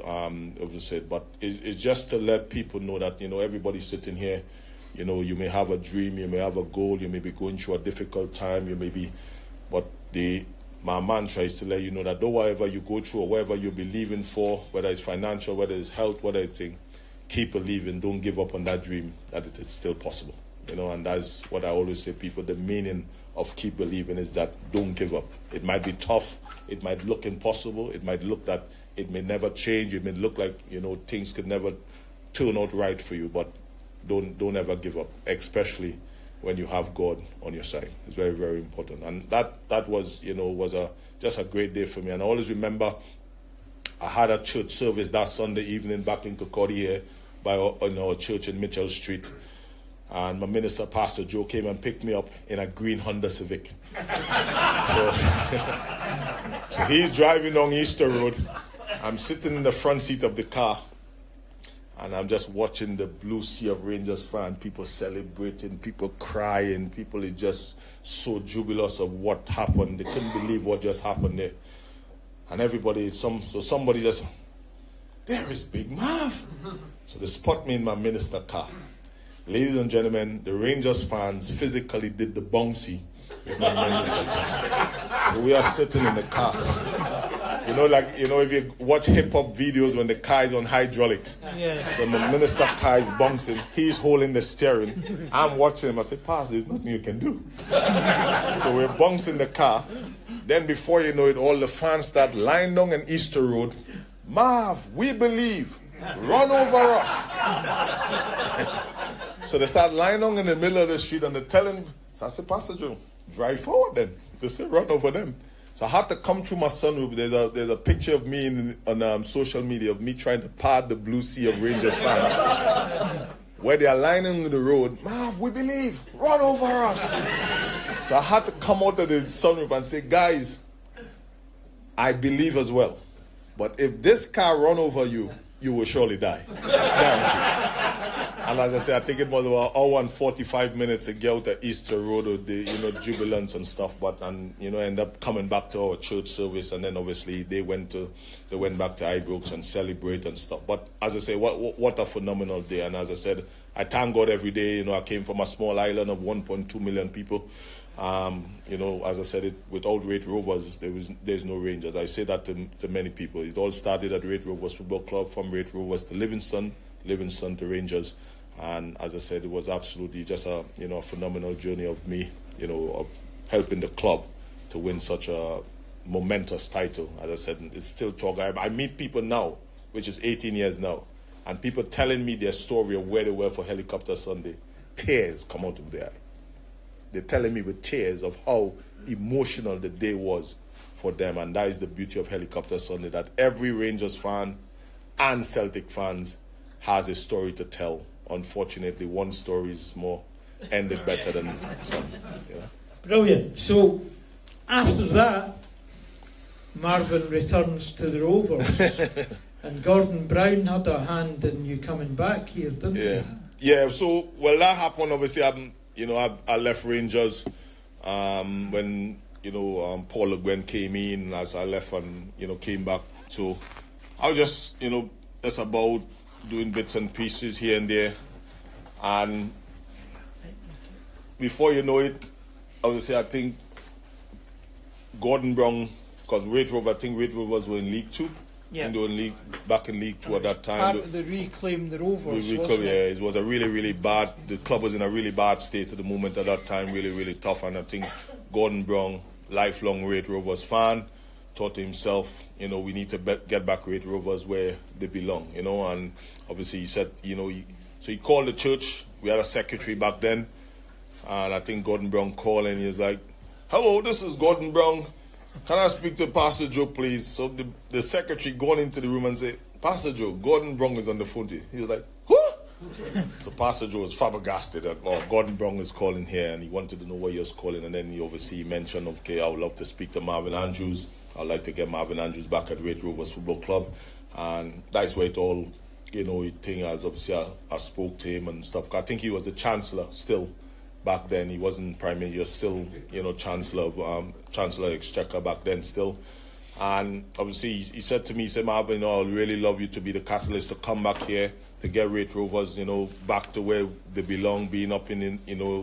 But it's just to let people know that, everybody sitting here, you may have a dream, you may have a goal, you may be going through a difficult time, but my mantra is to let you know that though whatever you go through or whatever you're believing for, whether it's financial, whether it's health, whether it's keep believing, don't give up on that dream, that it is still possible. And that's what I always say, people, the meaning of keep believing is that don't give up. It might be tough, it might look impossible, it might look that it may never change, it may look like, things could never turn out right for you, but don't ever give up, especially when you have God on your side. It's very, very important. And that was, just a great day for me. And I always remember I had a church service that Sunday evening back in Concordia by our church in Mitchell Street. And my minister, Pastor Joe, came and picked me up in a green Honda Civic. So he's driving down Easter Road. I'm sitting in the front seat of the car, and I'm just watching the blue sea of Rangers fans, people celebrating, people crying, people is just so jubilous of what happened. They couldn't believe what just happened there. And everybody, somebody just, there is Big Marv. So they spot me in my minister car. Ladies and gentlemen, the Rangers fans physically did the bouncy with my minister car. So we are sitting in the car. If you watch hip-hop videos when the car is on hydraulics. Yeah. So my minister car is bouncing. He's holding the steering. I'm watching him. I say, Pastor, there's nothing you can do. So we're bouncing the car. Then before you know it, all the fans start lying down on Easter Road. Marv, we believe. Run over us. So they start lying down in the middle of the street, and they're telling, so I said, Pastor Joe, drive forward then. They said, run over them. So I had to come through my sunroof. There's a picture of me on social media of me trying to pad the blue sea of Rangers fans. Where they are lining the road, Marv, we believe, run over us. So I had to come out of the sunroof and say, guys, I believe as well. But if this car run over you, you will surely die. Guaranteed. And as I said, I think it was about an hour and 45 minutes to get out to Easter Road with the, jubilance and stuff. But end up coming back to our church service, and then obviously they went back to Ibrox and celebrate and stuff. But as I say, what a phenomenal day. And as I said, I thank God every day. I came from a small island of 1.2 million people. As I said, without Raith Rovers, there's no Rangers. I say that to many people. It all started at Raith Rovers Football Club, from Raith Rovers to Livingston to Rangers. And as I said, it was absolutely just a phenomenal journey of me, of helping the club to win such a momentous title. As I said, it's still talk. I meet people now, which is 18 years now, and people telling me their story of where they were for Helicopter Sunday. Tears come out of their eye. They're telling me with tears of how emotional the day was for them, and that is the beauty of Helicopter Sunday, that every Rangers fan and Celtic fans has a story to tell. Unfortunately, one story is more ended better than some. Brilliant. So, after that, Marvin returns to the Rovers, and Gordon Brown had a hand in you coming back here, didn't he? Yeah. So, that happened. Obviously, I left Rangers when Paul Le Guen came in as I left and came back. So, I was just that's about doing bits and pieces here and there, and before you know it, obviously I think Gordon Brown, because Raith Rovers were in League 2. Yeah. And they were back in League 2 at that time. Part of the Reclaim the Rovers, wasn't it? It was a really, really bad, the club was in a really bad state at the moment at that time, really, really tough. And I think Gordon Brown, lifelong Raith Rovers fan, thought to himself, we need to get back Raith Rovers where they belong, and obviously he said, so he called the church. We had a secretary back then, and I think Gordon Brown called and he was like, "Hello, this is Gordon Brown. Can I speak to Pastor Joe, please?" So the secretary gone into the room and said, "Pastor Joe, Gordon Brown is on the phone to you." He was like, "What?" So Pastor Joe was flabbergasted that, Gordon Brown is calling here, and he wanted to know why he was calling. And then he obviously mentioned, okay, I would love to speak to Marvin Andrews. I'd like to get Marvin Andrews back at Raith Rovers Football Club. And that's where it all, as obviously I spoke to him and stuff. I think he was the Chancellor still back then. He wasn't Prime Minister, he was still, Chancellor of Exchequer back then still. And obviously he said to me, he said, "Marvin, I'd really love you to be the catalyst to come back here, to get Raith Rovers, back to where they belong, being up in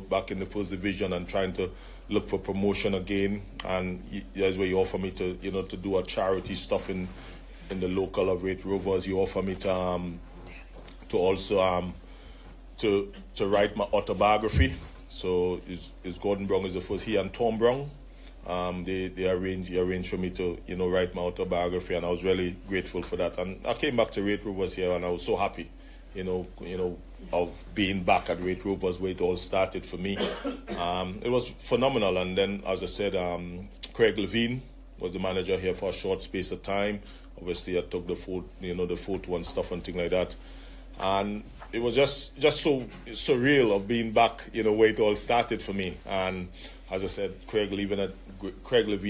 back in the first division and trying to look for promotion again." And that's where he offered me to, to do a charity stuff in the local of Raith Rovers. He offered me to also to write my autobiography. So is Gordon Brown is the first, he and Tom Brown. He arranged for me to, write my autobiography, and I was really grateful for that. And I came back to Raith Rovers here, and I was so happy, of being back at Raith Rovers where it all started for me. It was phenomenal. And then, as I said, Craig Levine was the manager here for a short space of time. Obviously, I took the photo and stuff and things like that. And it was just so surreal of being back, where it all started for me. And as I said, Craig Levine,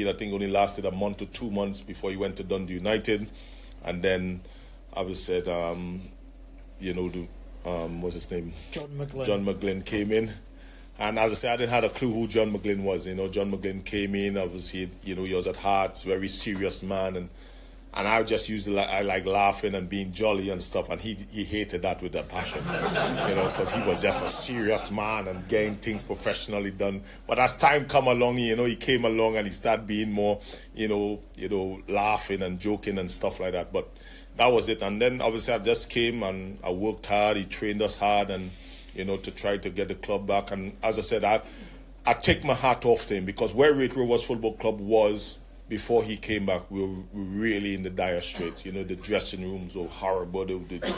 I think only lasted a month or 2 months before he went to Dundee United. And then, as I said, what's his name? John McGlynn came in. And as I said, I didn't have a clue who John McGlynn was. John McGlynn came in, obviously, he was at heart, very serious man. And I just used to I like laughing and being jolly and stuff, and he hated that with a passion, because he was just a serious man and getting things professionally done. But as time come along, he came along and he started being more, laughing and joking and stuff like that. But that was it. And then obviously I just came and I worked hard. He trained us hard, and to try to get the club back. And as I said, I take my hat off to him, because where Raith Rovers Football Club was before he came back, we were really in the dire straits. The dressing rooms were horrible. The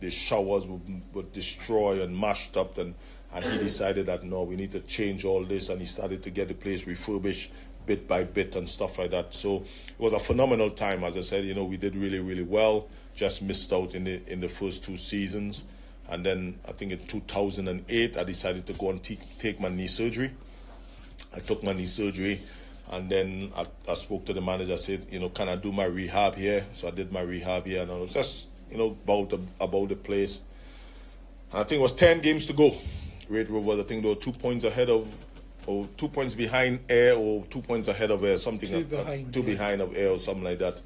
showers were destroyed and mashed up, and he decided that no, we need to change all this, and he started to get the place refurbished bit by bit and stuff like that. So it was a phenomenal time. As I said, we did really, really well. Just missed out in the first 2 seasons, and then I think in 2008 I decided to go and take my knee surgery. I took my knee surgery, and then I spoke to the manager. I said, can I do my rehab here? So I did my rehab here, and I was just, about the place. And I think it was 10 games to go. Raith Rovers, I think they were 2 points ahead of, or 2 points behind Air, or 2 points ahead of Air, something like behind of Air or something like that.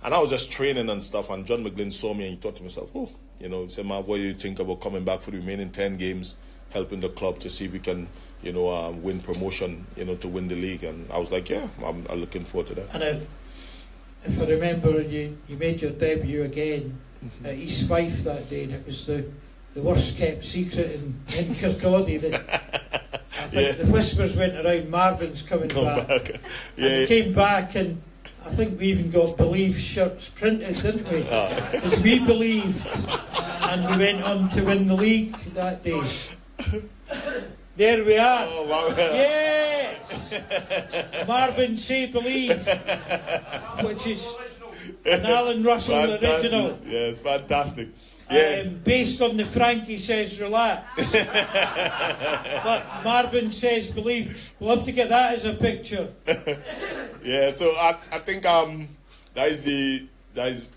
And I was just training and stuff, and John McGlynn saw me and he thought to himself, he said, "Marv, what do you think about coming back for the remaining 10 games, helping the club to see if we can, win promotion, to win the league?" And I was like, yeah, I'm looking forward to that. And if I remember, you made your debut again at East Fife that day, and it was the worst kept secret in Kirkcaldy that I think the whispers went around Marvin's coming back. And he came back, and I think we even got Believe shirts printed, didn't we? Because we believed, and we went on to win the league that day. There we are. Oh, wow. Yes! Marvin Say Believe, which is an Alan Russell original. Yeah, it's fantastic. Yeah. Based on the Frankie Says Relax. But Marvin Says Believe. We'll have to get that as a picture. Yeah, so I think that is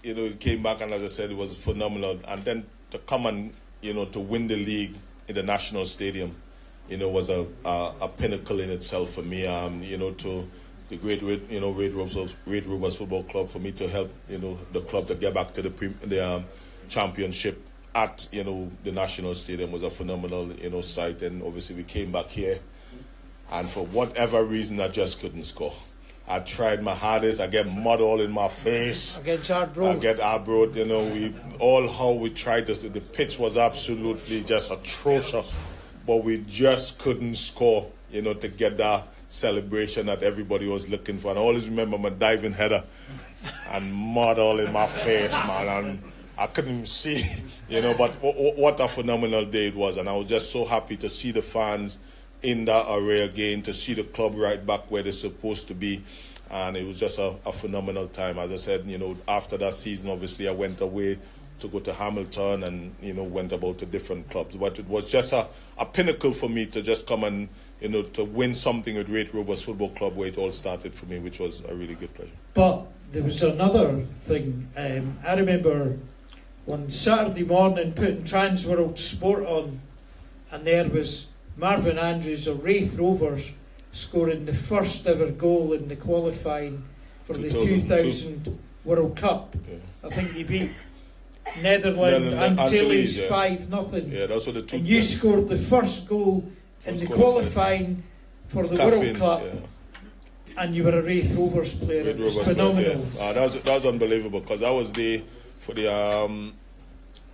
it came back, and as I said, it was phenomenal. And then to come and to win the league in the National Stadium, was a pinnacle in itself for me. To the great Raith Rovers Football Club, for me to help the club to get back to the championship at the National Stadium was a phenomenal sight. And obviously we came back here, and for whatever reason I just couldn't score. I tried my hardest. I get mud all in my face. Against Arbroath. I get Arbroath. We tried this. The pitch was absolutely just atrocious, but we just couldn't score. To get that celebration that everybody was looking for. And I always remember my diving header and mud all in my face, man. And I couldn't even see, But what a phenomenal day it was, and I was just so happy to see the fans in that array again, to see the club right back where they're supposed to be, and it was just a phenomenal time. As I said, after that season, obviously I went away to go to Hamilton and went about to different clubs, but it was just a pinnacle for me to just come and to win something at Raith Rovers Football Club, where it all started for me, which was a really good pleasure. But there was another thing. I remember one Saturday morning putting Transworld Sport on, and there was Marvin Andrews of Raith Rovers scoring the first ever goal in the qualifying for the 2000 World Cup. Yeah. I think he beat Netherlands Antilles 5-0. Yeah, that's what the two. And you scored the first goal in the qualifying for the World Cup. Yeah. And you were a Raith Rovers player. It was phenomenal. That was unbelievable, because that was for the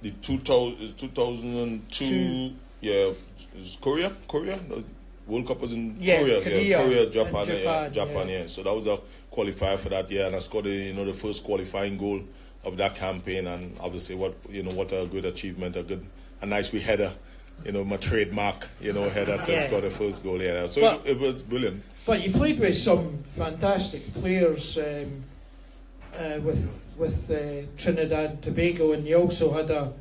2002. Yeah, it was Korea. The World Cup was in Korea. Japan. Yeah. So that was a qualifier for that year, and I scored the first qualifying goal of that campaign. And obviously, what a good achievement, a nice wee header, my trademark, header to score the first goal. Yeah, so it was brilliant. But you played with some fantastic players with Trinidad and Tobago, and you also had an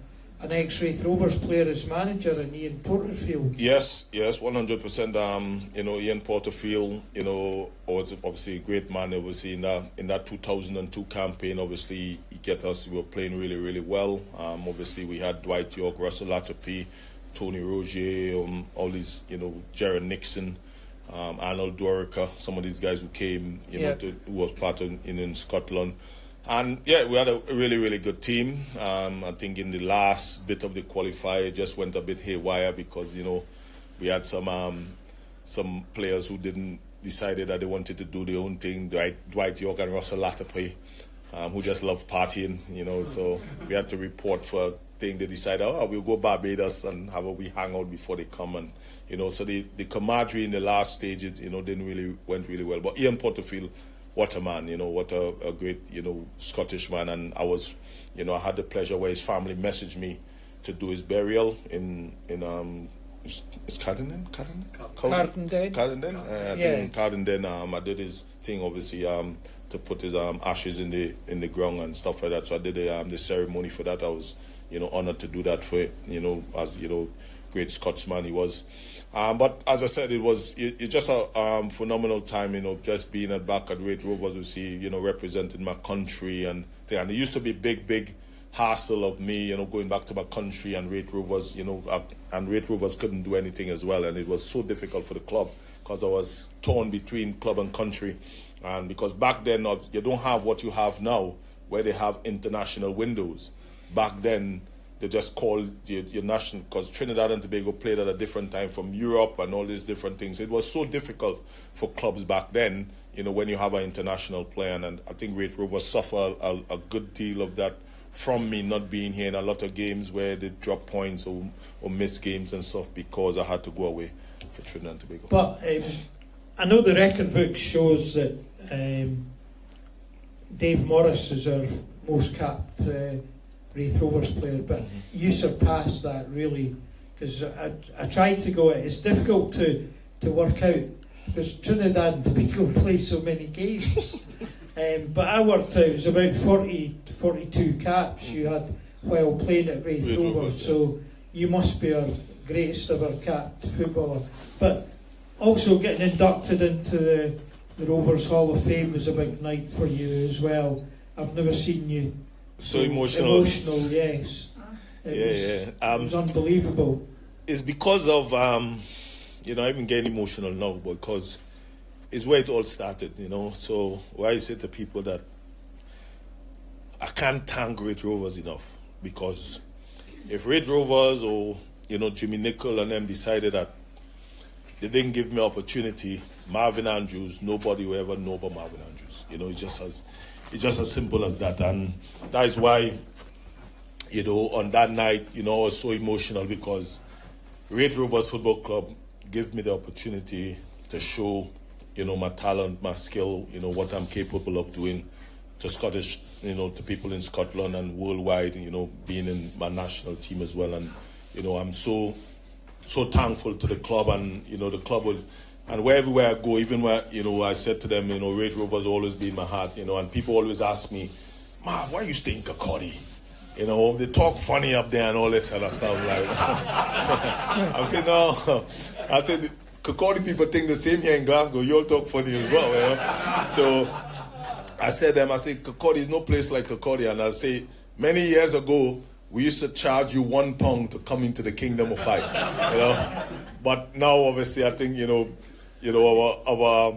ex-Raith Rovers player as manager, in Ian Porterfield. Yes, 100%. Ian Porterfield, was obviously a great man. Obviously in that 2002 campaign, obviously we were playing really, really well. Obviously we had Dwight York, Russell Latapy, Tony Roger, all these, Jared Nixon, Arnold Dorica, some of these guys who came, who was part of in Scotland. And we had a really, really good team. I think in the last bit of the qualifier, it just went a bit haywire, because we had some players who decided that they wanted to do their own thing. Dwight York and Russell Latapy, who just love partying. So we had to report for a thing. They decided, we'll go Barbados and have a wee hangout before they come. And so the camaraderie in the last stages, went really well. But Ian Porterfield, what a man, what a great, Scottish man. And I was, I had the pleasure where his family messaged me to do his burial in is Cardenden? Cardenden. I think in Cardenden, I did his thing, obviously, to put his ashes in the ground and stuff like that. So I did the ceremony for that. I was, honored to do that for, as, great Scotsman he was. But as I said, it's just a phenomenal time, just being back at Raith Rovers. We see, representing my country, and it used to be big hassle of me, going back to my country and Raith Rovers, and Raith Rovers couldn't do anything as well, and it was so difficult for the club, because I was torn between club and country, and because back then you don't have what you have now, where they have international windows. Back then, they just called your national, because Trinidad and Tobago played at a different time from Europe and all these different things. It was so difficult for clubs back then, when you have an international player, and I think Raith Rovers suffer a good deal of that from me not being here in a lot of games where they drop points or miss games and stuff because I had to go away for Trinidad and Tobago. But I know the record book shows that Dave Morris is our most capped Raith Rovers player, but you surpassed that really, because I tried to go. It's difficult to work out because Trinidad and Tobago play so many games. But I worked out it was about 42 caps you had while playing at Raith Rovers, so you must be our greatest ever capped footballer. But also getting inducted into the Rovers Hall of Fame was a big night for you as well. I've never seen you so emotional. Emotional, yes. It was unbelievable. It's because of I'm even getting emotional now because it's where it all started, So why I say to people that I can't thank Raith Rovers enough, because if Raith Rovers or Jimmy Nicol and them decided that they didn't give me opportunity, Marvin Andrews, nobody will ever know about Marvin Andrews. It's just as simple as that, and that is why on that night I was so emotional, because Raith Rovers Football Club gave me the opportunity to show my talent, my skill, what I'm capable of doing to Scottish, to people in Scotland and worldwide, being in my national team as well. And, I'm so thankful to the club, and, the club will, and everywhere I go, even where, I said to them, Raith Rovers always be in my heart, and people always ask me, Marv, why you stay in Kirkcaldy? They talk funny up there and all this other stuff. Like, I'm saying, no, I said, Kirkcaldy people think the same here in Glasgow. You all talk funny as well, So I said Kirkcaldy is no place like Kirkcaldy. And I say, many years ago, we used to charge you £1 to come into the kingdom of fight, But now, obviously, I think, our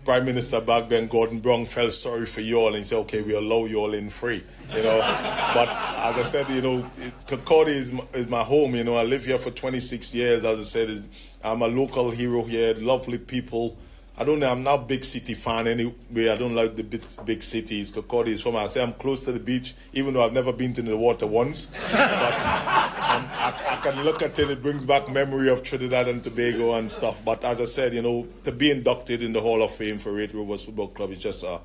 Prime Minister back then, Gordon Brown, felt sorry for you all and he said, okay, we allow you all in free, But as I said, Kirkcaldy is my home, I live here for 26 years. As I said, I'm a local hero here, lovely people. I'm not a big city fan anyway. I don't like the big cities. Kirkcaldy is from, I say I'm close to the beach, even though I've never been to the water once. But I can look at it brings back memory of Trinidad and Tobago and stuff. But as I said, to be inducted in the Hall of Fame for Raith Rovers Football Club is just a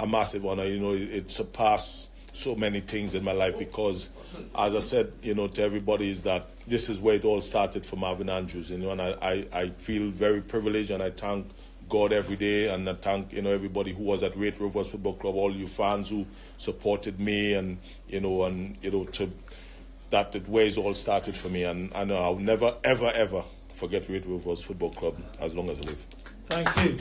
massive honor. it surpassed so many things in my life, because, as I said, to everybody, is that this is where it all started for Marvin Andrews, and I feel very privileged, and I thank God every day, and I thank everybody who was at Raith Rovers Football Club, all you fans who supported me, and to that where it all started for me, and I know I'll never ever forget Raith Rovers Football Club as long as I live. Thank you.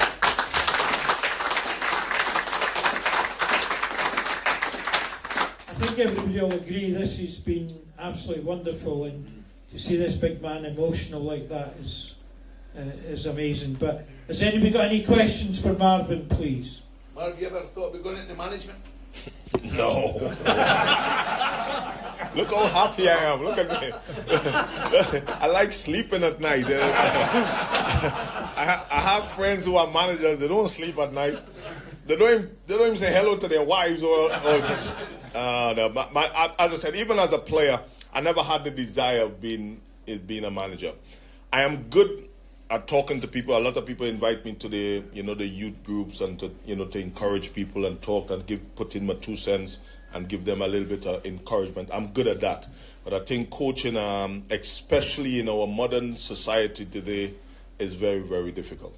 I think everybody will agree this has been absolutely wonderful, and to see this big man emotional like that is amazing. But has anybody got any questions for Marvin, please? Marv, you ever thought about going into management? No. Look how happy I am. Look at me. I like sleeping at night. I have friends who are managers. They don't sleep at night. They don't even say hello to their wives or something. As I said, even as a player, I never had the desire of being a manager. I am good at talking to people. A lot of people invite me to the youth groups and to encourage people and talk and put in my 2 cents and give them a little bit of encouragement. I'm good at that. But I think coaching, especially in our modern society today, is very, very difficult.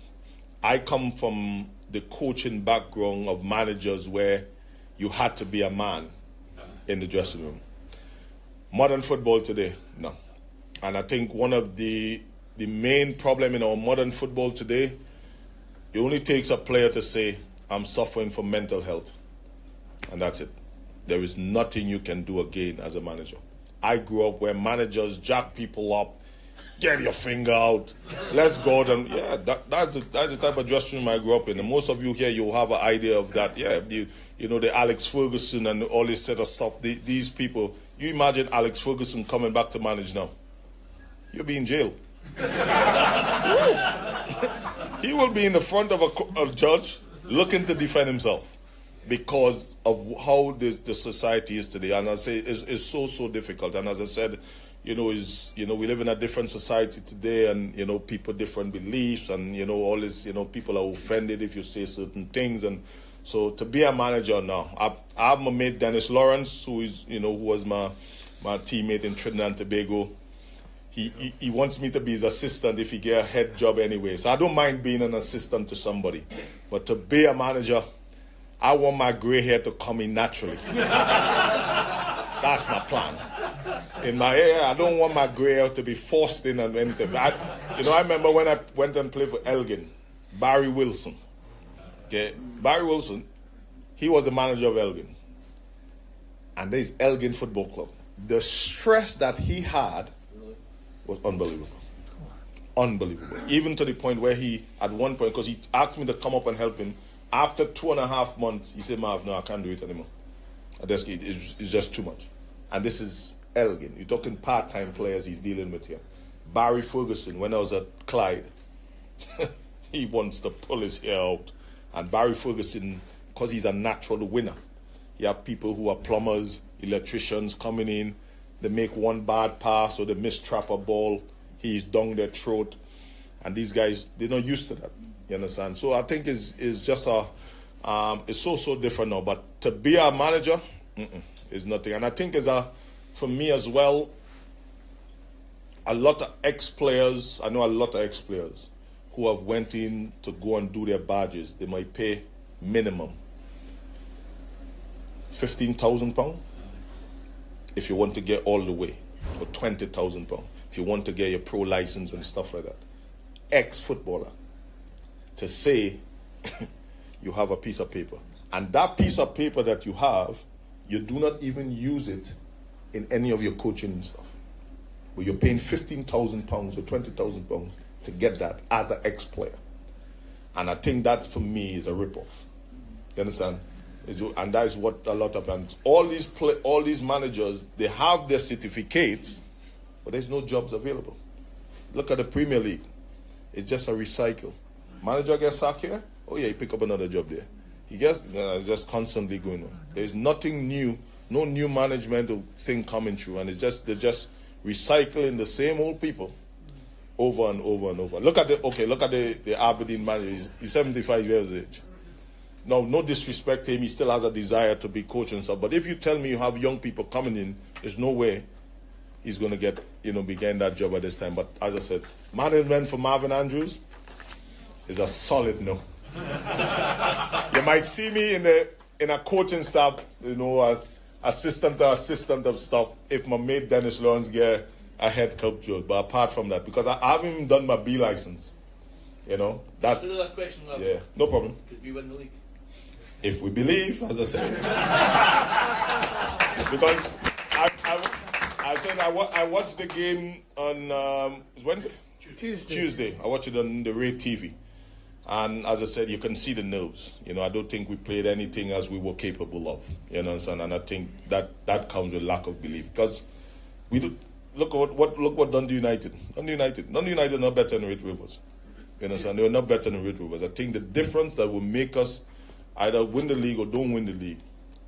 I come from the coaching background of managers where you had to be a man in the dressing room. Modern football today, no. And I think one of the main problem in our modern football today, it only takes a player to say, I'm suffering from mental health. And that's it. There is nothing you can do again as a manager. I grew up where managers jack people up, get your finger out, let's go. And yeah, that's the type of dressing room I grew up in. And most of you here, you'll have an idea of that. Yeah, the Alex Ferguson and all this set of stuff. These people, you imagine Alex Ferguson coming back to manage now. You'll be in jail. He will be in the front of a judge looking to defend himself. because of how the society is today. And I say it's so difficult. And as I said, we live in a different society today, and people different beliefs, and all this, people are offended if you say certain things. And so to be a manager now, I have my mate Dennis Lawrence, who was my teammate in Trinidad and Tobago. He wants me to be his assistant if he get a head job anyway. So I don't mind being an assistant to somebody, but to be a manager, I want my gray hair to come in naturally. That's my plan. In my hair, I don't want my gray hair to be forced in and anything. I remember when I went and played for Elgin, Barry Wilson. Okay, Barry Wilson, he was the manager of Elgin. And there's Elgin Football Club. The stress that he had was unbelievable. Unbelievable. Even to the point where he, at one point, because he asked me to come up and help him, after 2.5 months, he said, Marv, no, I can't do it anymore. It's just too much. And this is Elgin. You're talking part-time players he's dealing with here. Barry Ferguson, when I was at Clyde, he wants to pull his hair out. And Barry Ferguson, because he's a natural winner, you have people who are plumbers, electricians coming in, they make one bad pass or they mistrap a ball, he's down their throat. And these guys, they're not used to that. You understand? So I think it's just it's so different now. But to be a manager, is nothing. And I think for me as well, a lot of ex-players, I know a lot of ex-players who have went in to go and do their badges. They might pay minimum £15,000 if you want to get all the way, or £20,000 if you want to get your pro license and stuff like that. Ex-footballer, to say you have a piece of paper, and that piece of paper that you have, you do not even use it in any of your coaching and stuff. But you're paying £15,000 or £20,000 to get that as an ex-player. And I think that for me is a rip-off. You understand? And that is what a lot of them, all these managers, they have their certificates, but there's no jobs available. Look at the Premier League. It's just a recycle. Manager gets sacked here, oh yeah, he pick up another job there. He gets, it's just constantly going on. There's nothing new, no new management thing coming through, and they're just recycling the same old people over and over and over. Look at the Aberdeen manager. He's 75 years of age. No disrespect to him, he still has a desire to be coach and stuff. But if you tell me you have young people coming in, there's no way he's going to get, be getting that job at this time. But as I said, management for Marvin Andrews is a solid no. You might see me in a coaching staff, as assistant to assistant of stuff, if my mate Dennis Lawrence get a head coach job. But apart from that, because I haven't even done my B license, that's another question. Yeah, no problem. Could we win the league? If we believe, as I said. Because I said I watched the game on Wednesday? Tuesday. I watched it on the Raith TV. And as I said, you can see the nerves. I don't think we played anything as we were capable of. You understand? And I think that comes with lack of belief. Because we do, look what Dundee United. Dundee United are not better than Raith Rovers. You understand? They were not better than Raith Rovers. I think the difference that will make us either win the league or don't win the league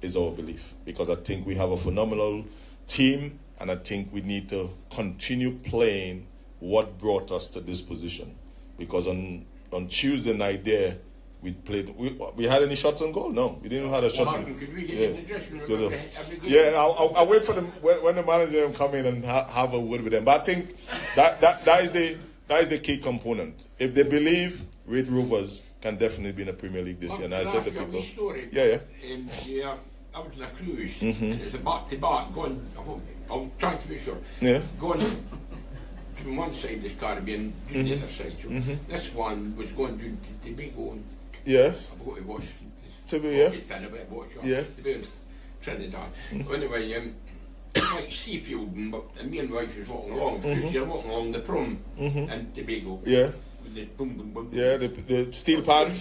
is our belief. Because I think we have a phenomenal team, and I think we need to continue playing what brought us to this position. Because on Tuesday night there, we had any shots on goal? No, we didn't have a shot. Marvin, could we get in the dressing room? I'll wait for them when the manager come in and have a word with them. But I think that is the key component. If they believe, Raith Rovers can definitely be in the Premier League this year. And I said to people, story. Yeah. I was on a cruise, and it was a back-to-back going. I'm trying to be sure. Yeah. Going from one side of the Caribbean to the other side. So this one was going to the big one. Yes. I've got to watch. To be, yeah. To be in Trinidad. Anyway, it's like seafield, but me and my wife was walking along because you're walking along the prom in Tobago. Yeah. With the boom, boom, boom. Yeah, the steel pan.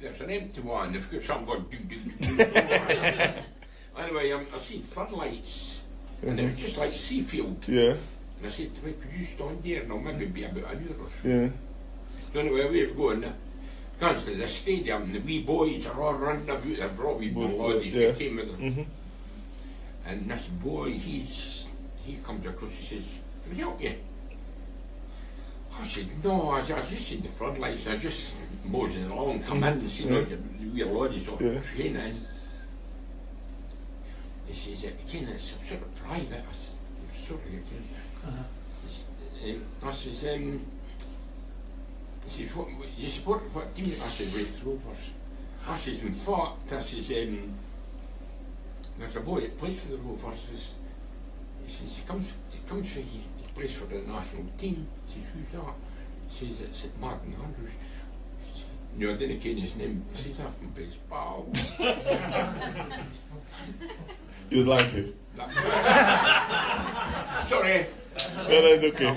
There's an empty one. Of course, I'm going. Anyway, I seen floodlights, and it was just like seafield. Yeah. And I said to me, could you stand there? No, maybe be about an hour or so. Yeah. So anyway, we were going. comes to the stadium, and the wee boys are all running about. They're brought wee ladies that came with them. Mm-hmm. And this boy, he comes across, he says, "Can I help you?" I said, "No, I just seen the floodlights. I just moseying along, come in and see the wee ladies off the train." And he says, "Again, it's sort of private." I said, "I'm sorry, again." I says, he says, "What, you support what team?" I said, "Raith Rovers." I says, "In fact," I says, "there's a boy that plays for the Rovers." He says, he comes for he plays for the national team." He says, "Who's that?" He says, "It's Marvin Andrews." No, I didn't ken his name. He says, "That's my best pal." He was lying to you. Sorry. No, it's okay.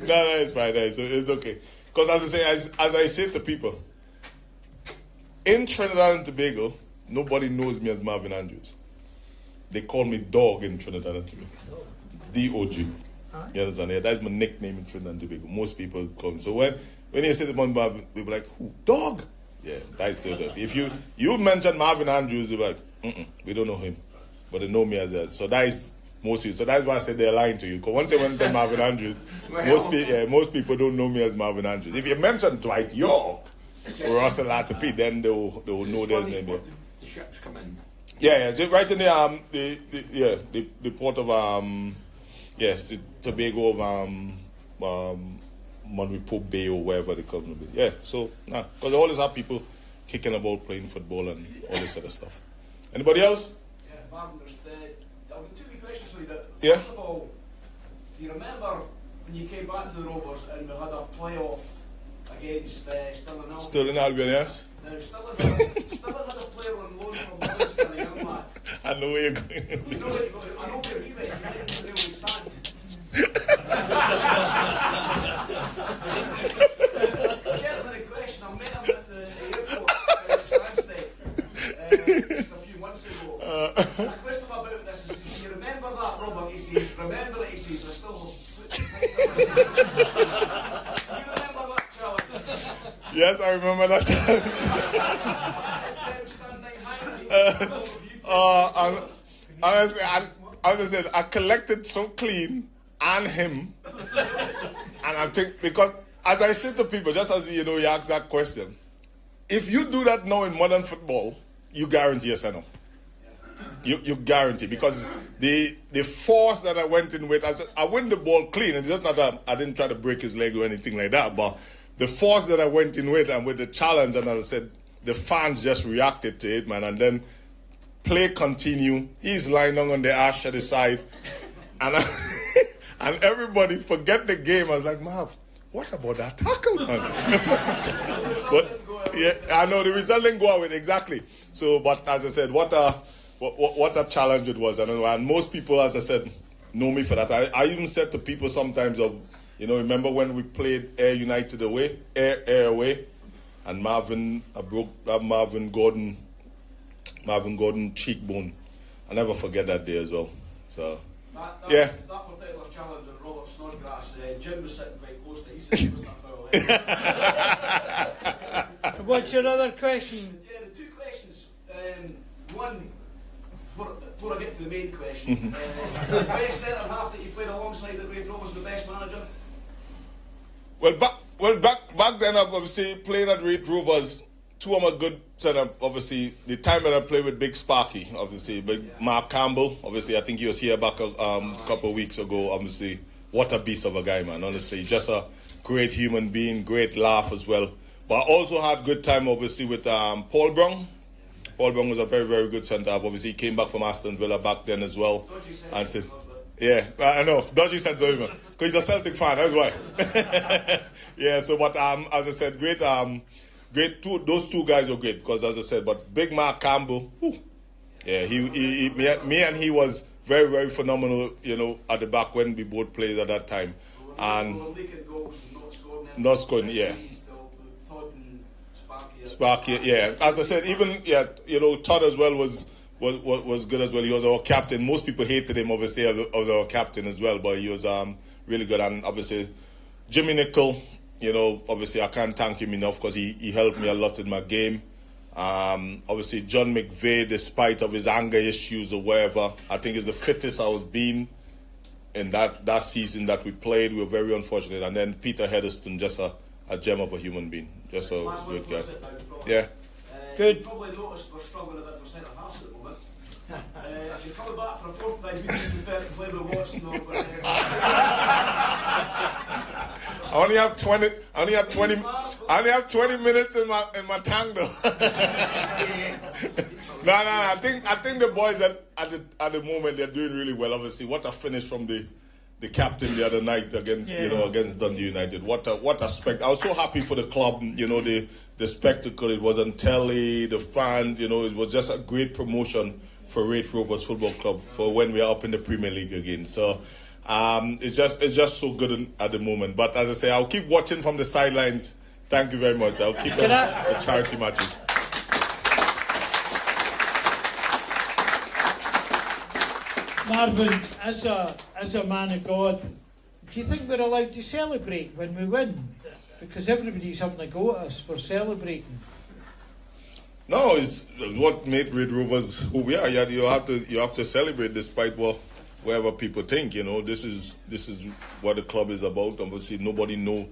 No, it's fine. It's okay. Because as I say to people, in Trinidad and Tobago, nobody knows me as Marvin Andrews. They call me Dog in Trinidad and Tobago. D-O-G. You understand? Yeah, that's my nickname in Trinidad and Tobago. Most people call me. So when you say to Marvin, they'll be like, "Who? Dog?" Yeah, that's it. If you mention Marvin Andrews, they'll be like, "We don't know him." But they know me as that. So that is most people. So that's why I said they're lying to you. Because once they mention Marvin Andrews, most people don't know me as Marvin Andrews. If you mention Dwight York or Russell Latapy, then they'll know their name. The ships come in. Yeah, right in the port of Tobago of Monrepo Bay or wherever they come to be. Yeah, so because they always have people kicking about playing football and all this other stuff. Anybody else? Yeah, Marvin, there'll be two wee questions for you. Yeah. First of all, do you remember when you came back to the Rovers and we had a playoff against Stirling Albion? Stirling Albion, yes. Now, Stirling had a player on loan from Leicester, a young lad. I know where you're going. I know where he went. He went to the railway stand. Gentleman in question, I met him at the airport Stansted just a few months ago. And I questioned him about this. He says, "Do you remember that, Robert?" He says, "Remember it," he says, "I still have." Do you remember that challenge? Yes, I remember that time. As I said, I collected so clean and him, and I think because as I say to people, just as you ask that question, if you do that now in modern football, you guarantee a send-off. You guarantee, because the force that I went in with, I win the ball clean. It's just not that I didn't try to break his leg or anything like that, but the force that I went in with and with the challenge, and as I said, the fans just reacted to it, man, and then play continue. He's lying down on the ash at the side, and and everybody forget the game. I was like, "Marv, what about that tackle, man?" But yeah, I know the result didn't go out with exactly. So, but as I said, what a challenge it was, and most people, as I said, know me for that. I even said to people sometimes remember when we played Air United away, Air away, and Marvin, I broke Marvin Gordon cheekbone. I never forget that day as well. So That particular challenge at Robert Snodgrass, Jim was sitting quite close to it. He said it was a foul. What's your other question? Yeah, the two questions. One, before I get to the main question, the best centre half that you played alongside at Raith Rovers, the best manager? Well, back then, I've obviously playing at Raith Rovers. Two of my good setup, obviously, the time that I played with Big Sparky, obviously, Mark Campbell, obviously, I think he was here back a couple of weeks ago, obviously. What a beast of a guy, man, honestly. Just a great human being, great laugh as well. But I also had good time, obviously, with Paul Brown. Paul Brown was a very, very good centre-half. Obviously, he came back from Aston Villa back then as well. And so, yeah, I know, dodgy centre, man, because he's a Celtic fan, that's why. Yeah, so, but as I said, great, those two guys were great, because as I said, but Big Mark Campbell, yeah, me and he was very, very phenomenal, at the back when we both played at that time. And not scoring, yeah. Sparky, yeah. As I said, even Todd as well was good as well. He was our captain. Most people hated him, obviously, as our captain as well, but he was really good. And obviously, Jimmy Nicol, obviously I can't thank him enough because he helped me a lot in my game. Obviously John McVeigh, despite of his anger issues or whatever, I think is the fittest I was being in that season that we played. We were very unfortunate. And then Peter Heatherstone, just a gem of a human being, just a good guy. Yeah. Good. You probably noticed we're struggling a bit for centre halves at the moment. If you're coming back for a fourth time, you prefer to play with Watson or I only have 20 minutes in my tank though. No. I think the boys at the moment they're doing really well. Obviously, what a finish from the captain the other night against Dundee United. What a spectacle! I was so happy for the club. The spectacle. It was on telly. The fans. It was just a great promotion for Raith Rovers Football Club for when we are up in the Premier League again. So. It's just so good at the moment. But as I say, I'll keep watching from the sidelines. Thank you very much. I'll keep the charity matches. Marvin, as a man of God, do you think we're allowed to celebrate when we win? Because everybody's having a go at us for celebrating. No, it's what made Raith Rovers who we are. You have to celebrate despite whatever people think. This is what the club is about. Obviously, nobody know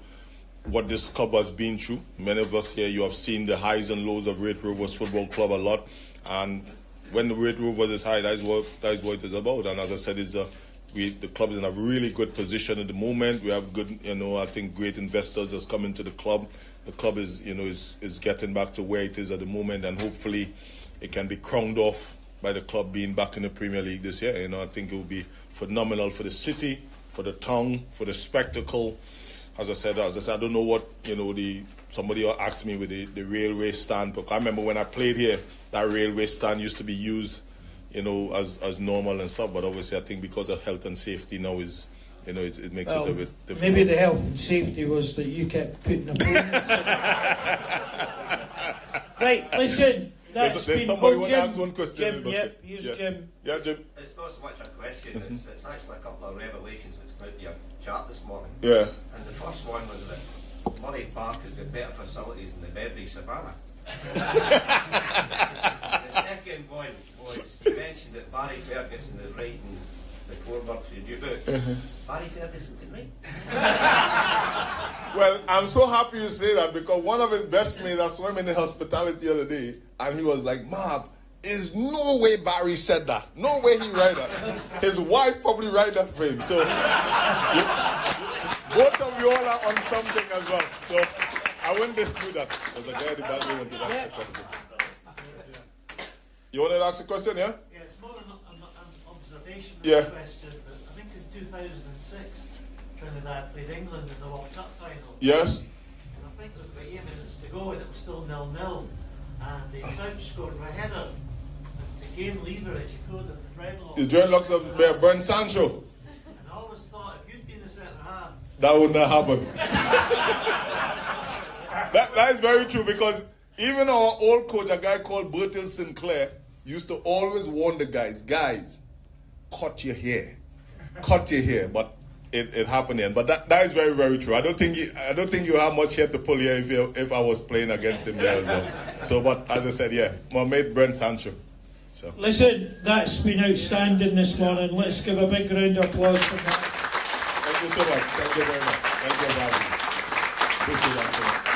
what this club has been through. Many of us here, you have seen the highs and lows of Raith Rovers Football Club a lot, and when the Raith Rovers is high, that's what it is about. And as I said, the club is in a really good position at the moment. We have good, I think great investors that's come into the club. The club is getting back to where it is at the moment, and hopefully it can be crowned off by the club being back in the Premier League this year. I think it will be phenomenal for the city, for the town, for the spectacle. As I said, I don't know what, somebody asked me with the railway stand. Because I remember when I played here, that railway stand used to be used, as normal and stuff. But obviously, I think because of health and safety now it makes it a bit difficult. Maybe the health and safety was that you kept putting opponents. Right, listen. There's somebody who asked one question. Jim, here's Jim. Yeah, Jim. It's not so much a question, it's actually a couple of revelations that's come out of your chat this morning. Yeah. And the first one was that Murray Park has got better facilities than the Beverley Savannah. The second one was, you mentioned that Barry Ferguson is writing the foreword for your new book. Barry Ferguson can write. Well, I'm so happy you say that, because one of his best mates, I saw him in the hospitality the other day, and he was like, Marv, is no way Barry said that. No way he write that. His wife probably write that for him. So both of you all are on something as well. So I wouldn't dispute that. There's a guy at the back who wanted to ask a question. You wanted to ask a question, yeah? Yeah, it's more an observation than Yeah. a question. But I think in 2006, Trinidad played England in the World Cup final. Yes. And I think there was about 8 minutes to go and it was still 0-0. And the Crouch scored a header. And to gain leverage, he pulled up the dreadlocks. His dreadlocks of Bernd Sancho. And I always thought, if you'd been the centre half, That would not happen. that is very true, because even our old coach, a guy called Bertil Sinclair, used to always warn the guys, cut your hair. But it happened then. But that is very, very true. I don't think you have much hair to pull here if I was playing against him there as well. So, but as I said, yeah, my mate Brent Sancho. So. Listen, that's been outstanding this morning. Let's give a big round of applause for that. Thank you so much. Thank you very much. Thank you very much. Appreciate that so much.